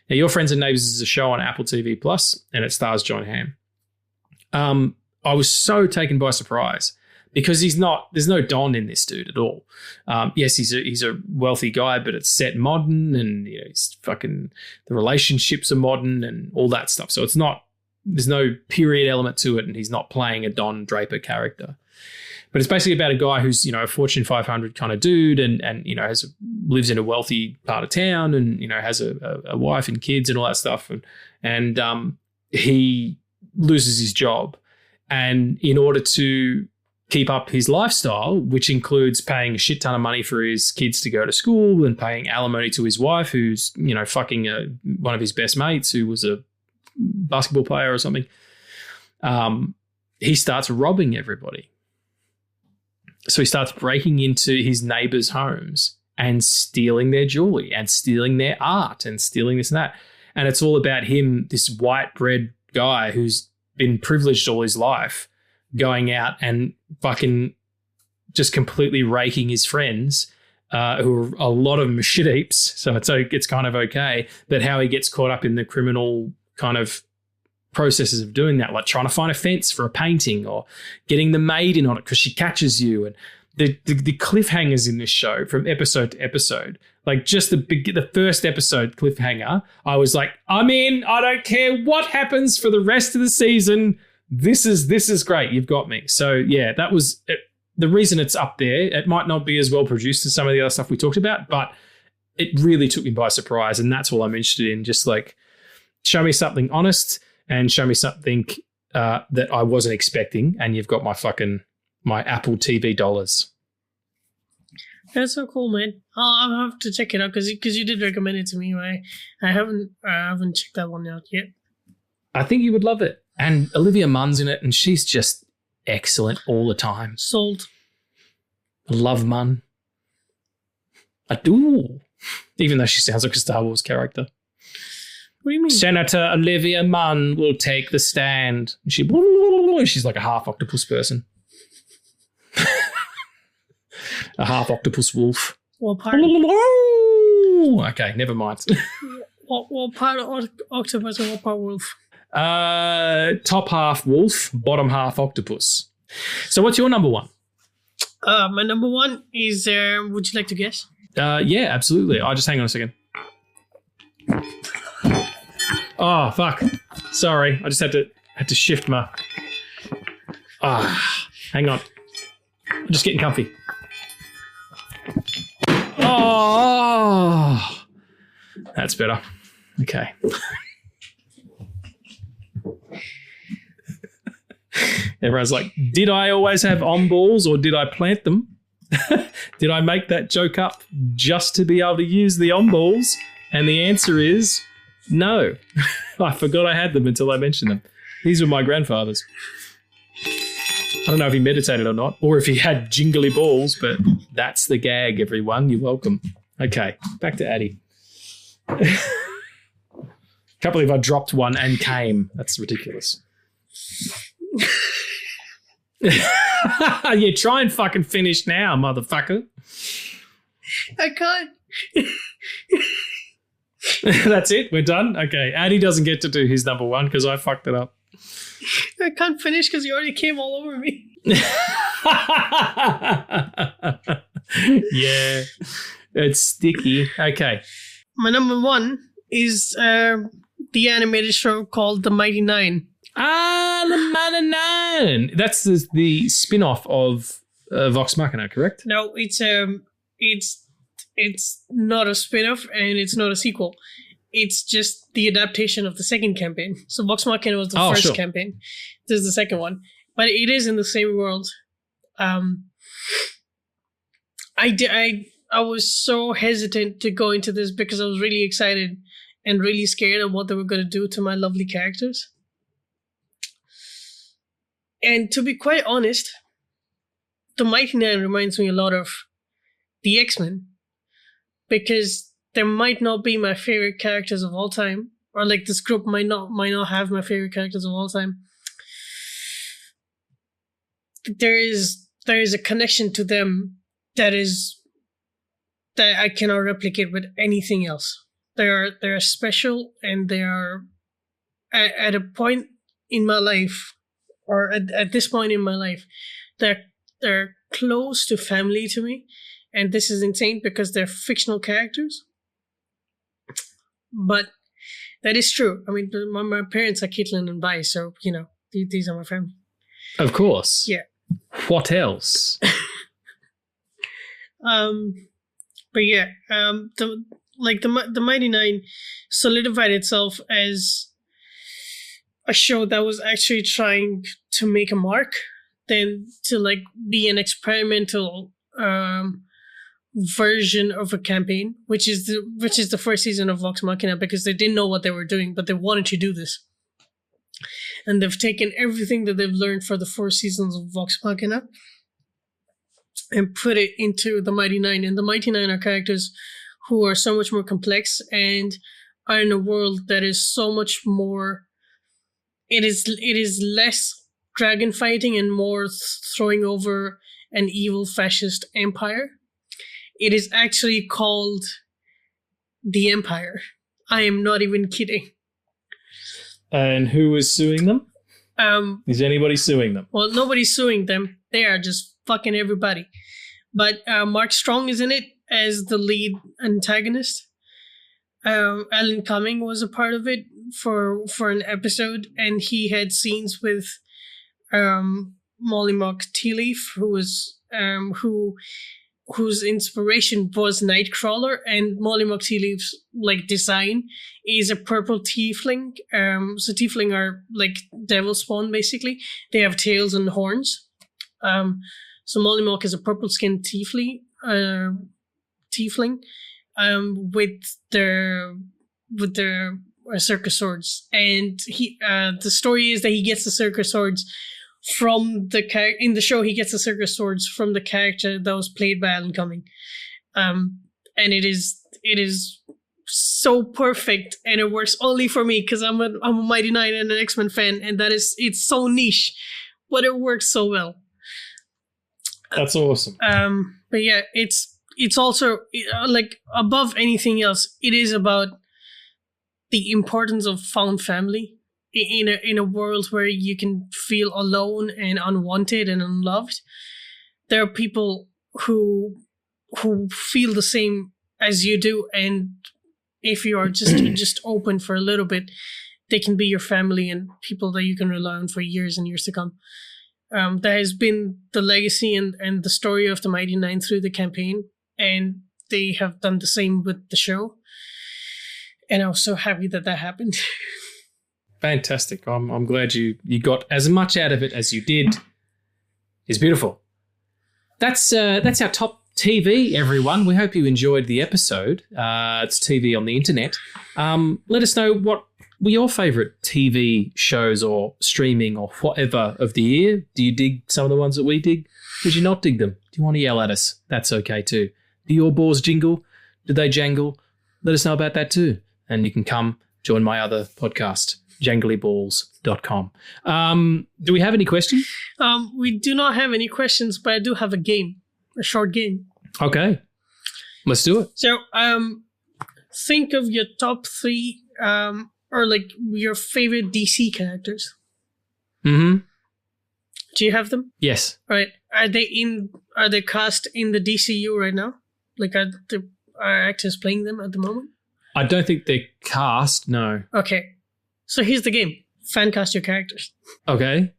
Now, Your Friends and Neighbours is a show on Apple TV Plus, and it stars John Hamm. I was so taken by surprise because there's no Don in this dude at all. Yes, he's a wealthy guy, but it's set modern and he's fucking, the relationships are modern and all that stuff. So there's no period element to it, and he's not playing a Don Draper character. But it's basically about a guy who's, a Fortune 500 kind of dude and lives in a wealthy part of town and, has a wife and kids and all that stuff. And he loses his job. And in order to keep up his lifestyle, which includes paying a shit ton of money for his kids to go to school and paying alimony to his wife, who's, fucking one of his best mates who was a basketball player or something, he starts robbing everybody. So he starts breaking into his neighbors' homes and stealing their jewelry and stealing their art and stealing this and that. And it's all about him, this white bread guy who's been privileged all his life, going out and fucking just completely raking his friends, who are, a lot of them are shit heaps. So it's kind of okay. But how he gets caught up in the criminal kind of processes of doing that, like trying to find a fence for a painting or getting the maid in on it because she catches you, and the cliffhangers in this show from episode to episode, like just the first episode cliffhanger, I was like, I'm in. I don't care what happens for the rest of the season. This is great. You've got me. So yeah, that was it. The reason it's up there. It might not be as well produced as some of the other stuff we talked about, but it really took me by surprise, and that's all I'm interested in. Just like show me something honest. And show me something that I wasn't expecting, and you've got my Apple TV dollars. That's so cool, man. I'll have to check it out because you did recommend it to me. Right? I haven't checked that one out yet. I think you would love it, and Olivia Munn's in it, and she's just excellent all the time. Sold. I love Munn. I do, even though she sounds like a Star Wars character. What do you mean? Senator Olivia Munn will take the stand. She's like a half octopus person. A half octopus wolf. What part? Okay, never mind. What part of octopus and what part wolf? Top half wolf, bottom half octopus. So what's your number one? My number one is, would you like to guess? Yeah, absolutely. Just hang on a second. Oh, fuck. Sorry. I just had to shift my... hang on. I'm just getting comfy. Oh, that's better. Okay. Everyone's like, did I always have on balls or did I plant them? Did I make that joke up just to be able to use the on balls? And the answer is no. I forgot I had them until I mentioned them. These were my grandfather's. I don't know if he meditated or not, or if he had jingly balls, but that's the gag, everyone. You're welcome. Okay, back to Addy. Can't believe I dropped one and came. That's ridiculous. Yeah, try and fucking finish now, motherfucker. I can't. That's it? We're done? Okay, Addy doesn't get to do his number one because I fucked it up. I can't finish because you already came all over me. Yeah, it's sticky. Okay. My number one is the animated show called The Mighty Nine. Ah, The Mighty Nine. That's the spin-off of Vox Machina, correct? No, it's not a spin-off and it's not a sequel. It's just the adaptation of the second campaign. So Vox Machina was the first campaign. This is the second one. But it is in the same world. I was so hesitant to go into this because I was really excited and really scared of what they were going to do to my lovely characters. And to be quite honest, the Mighty Nine reminds me a lot of the X-Men, because they might not be my favorite characters of all time, or like this group might not have my favorite characters of all time. There is a connection to them that I cannot replicate with anything else. They are special, and they are at a point in my life, or at this point in my life, they're close to family to me, and this is insane because they're fictional characters. But that is true. I mean, my parents are Caitlin and Bai, so these are my family. Of course. Yeah. What else? But yeah, the Mighty Nine solidified itself as a show that was actually trying to make a mark, than to like be an experimental version of a campaign, which is the first season of Vox Machina, because they didn't know what they were doing, but they wanted to do this. And they've taken everything that they've learned for the 4 seasons of Vox Machina and put it into the Mighty Nine. And the Mighty Nine are characters who are so much more complex and are in a world that is so much more... It is less dragon fighting and more throwing over an evil fascist empire. It is actually called the Empire. I am not even kidding. And who is suing them? Is anybody suing them? Well, nobody's suing them. They are just fucking everybody. But Mark Strong is in it as the lead antagonist. Alan Cumming was a part of it for an episode, and he had scenes with Molly Mock Tea Leaf, whose inspiration was Nightcrawler, and Molly Mock Tea Leaf's like design is a purple tiefling. So tiefling are like devil spawn basically. They have tails and horns. So Molly Mock is a purple skinned tiefling. With their circus swords, and he the story is that he gets the circus swords from in the show. He gets the circus swords from the character that was played by Alan Cumming, and it is so perfect, and it works only for me because I'm a Mighty Nine and an X-Men fan, and it's so niche, but it works so well. That's awesome. But yeah, it's also like above anything else, it is about the importance of found family in a world where you can feel alone and unwanted and unloved. There are people who feel the same as you do, and if you are just open for a little bit, they can be your family and people that you can rely on for years and years to come. That has been the legacy and the story of the Mighty Nine through the campaign, and they have done the same with the show. And I was so happy that happened. Fantastic. I'm glad you got as much out of it as you did. It's beautiful. That's our top TV, everyone. We hope you enjoyed the episode. It's TV on the internet. Let us know what were your favourite TV shows or streaming or whatever of the year. Do you dig some of the ones that we dig? Did you not dig them? Do you want to yell at us? That's okay too. Do your balls jingle? Do they jangle? Let us know about that too. And you can come join my other podcast, janglyballs.com. Do we have any questions? We do not have any questions, but I do have a short game. Okay. Let's do it. So think of your top 3 or like your favorite DC characters. Mm-hmm. Do you have them? Yes. All right. Are they cast in the DCU right now? Like are actors playing them at the moment? I don't think they're cast, no. Okay. So here's the game. Fan cast your characters. Okay.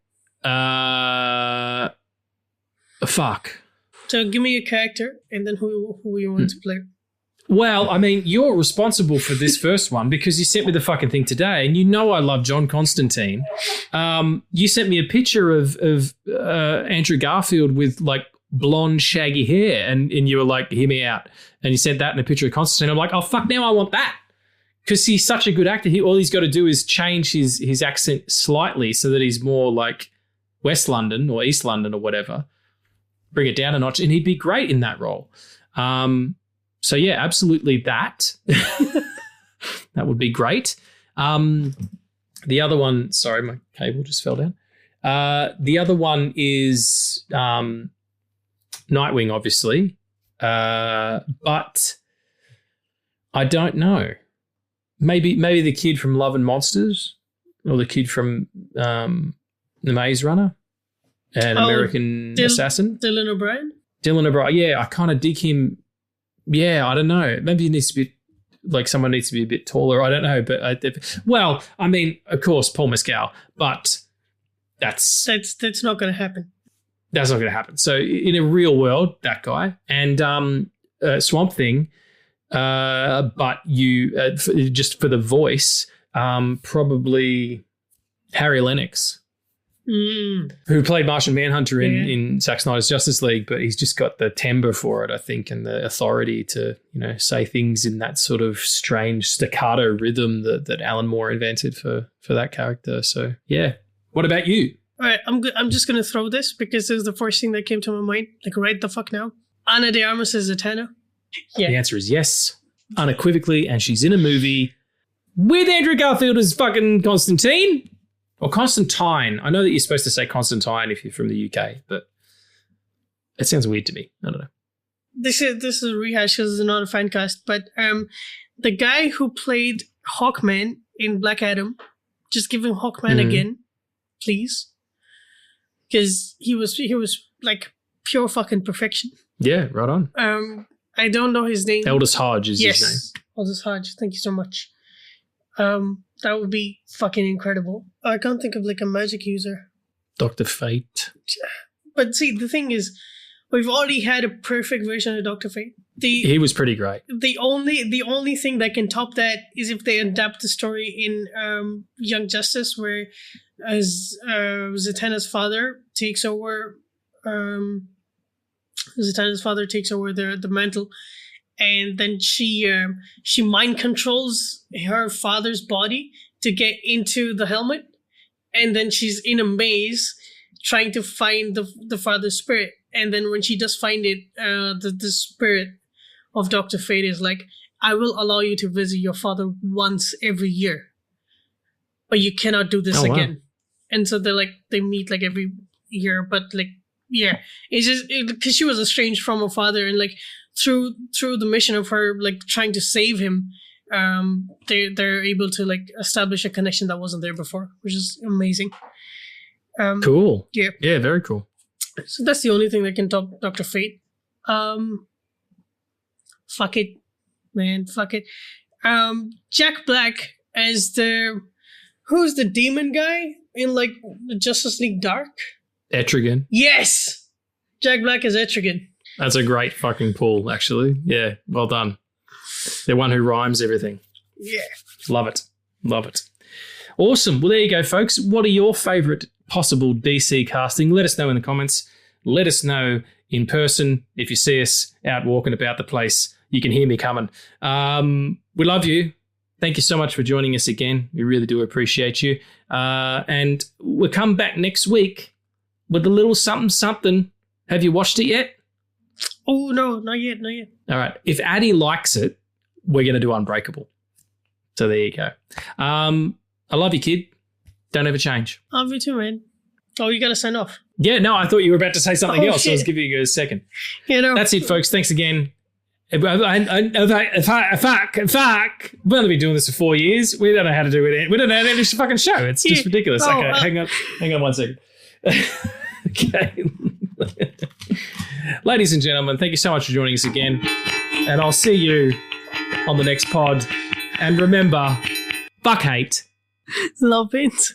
Fuck. So give me a character and then who you want to play. Well, I mean, you're responsible for this first one because you sent me the fucking thing today, and you know I love John Constantine. You sent me a picture of Andrew Garfield with like blonde, shaggy hair, and you were like, "Hear me out." And you sent that in a picture of Constantine. I'm like, "Oh fuck! Now I want that." Because he's such a good actor. All he's got to do is change his accent slightly so that he's more like West London or East London or whatever. Bring it down a notch, and he'd be great in that role. So yeah, absolutely that. That would be great. The other one, sorry, my cable just fell down. The other one is Nightwing, obviously. But I don't know. Maybe the kid from Love and Monsters or the kid from The Maze Runner, an American Assassin. Dylan O'Brien? Dylan O'Brien. Yeah, I kind of dig him. Yeah, I don't know. Maybe he needs to be like someone needs to be a bit taller. I don't know, but I mean, of course, Paul Mescal, but that's not going to happen. That's not going to happen. So in a real world, that guy and Swamp Thing, but you just for the voice, probably Harry Lennox. Who played Martian Manhunter in Zack Snyder's Justice League, but he's just got the timbre for it, I think, and the authority to, say things in that sort of strange staccato rhythm that Alan Moore invented for that character. So, yeah. What about you? All right, I'm just going to throw this because this is the first thing that came to my mind, like right the fuck now. Ana de Armas is Zatanna. Yeah. The answer is yes, unequivocally, and she's in a movie with Andrew Garfield as fucking Constantine. Or Constantine. I know that you're supposed to say Constantine if you're from the UK, but it sounds weird to me. I don't know. This is a rehash because it's not a fan cast, but the guy who played Hawkman in Black Adam, just give him Hawkman again, please, because he was like pure fucking perfection. Yeah, right on. I don't know his name. Aldous Hodge is his name. Aldous Hodge. Thank you so much. That would be fucking incredible. I can't think of like a magic user. Dr. Fate. But see, the thing is, we've already had a perfect version of Dr. Fate. He was pretty great. The only thing that can top that is if they adapt the story in Young Justice, where as Zatanna's father takes over, the mantle. And then she mind controls her father's body to get into the helmet. And then she's in a maze trying to find the father's spirit. And then when she does find it, the spirit of Dr. Fate is like, I will allow you to visit your father once every year. But you cannot do this again. Wow. And so they meet like every year. But like, yeah, it's just because she was estranged from her father and like, through the mission of her like trying to save him, they're able to like establish a connection that wasn't there before, which is amazing. Cool. Yeah, very cool. So that's the only thing that can top Dr. Fate. Fuck it, man, fuck it. Jack Black as who's the demon guy in like the Justice League Dark? Etrigan. Yes, Jack Black as Etrigan. That's a great fucking pull, actually. Yeah, well done. The one who rhymes everything. Yeah. Love it. Love it. Awesome. Well, there you go, folks. What are your favourite possible DC casting? Let us know in the comments. Let us know in person. If you see us out walking about the place, you can hear me coming. We love you. Thank you so much for joining us again. We really do appreciate you. And we'll come back next week with a little something. Have you watched it yet? Oh, no, not yet. All right. If Addie likes it, we're going to do Unbreakable. So there you go. I love you, kid. Don't ever change. Love you too, man. Oh, you got to sign off. Yeah, no, I thought you were about to say something else. Shit. So I was giving you a second. That's it, folks. Thanks again. We've only been doing this for 4 years. We don't know how to do it. We don't know how to do this fucking show. It's just ridiculous. Okay, hang on 1 second. Okay. Ladies and gentlemen, thank you so much for joining us again. And I'll see you on the next pod. And remember, fuck hate. Love it.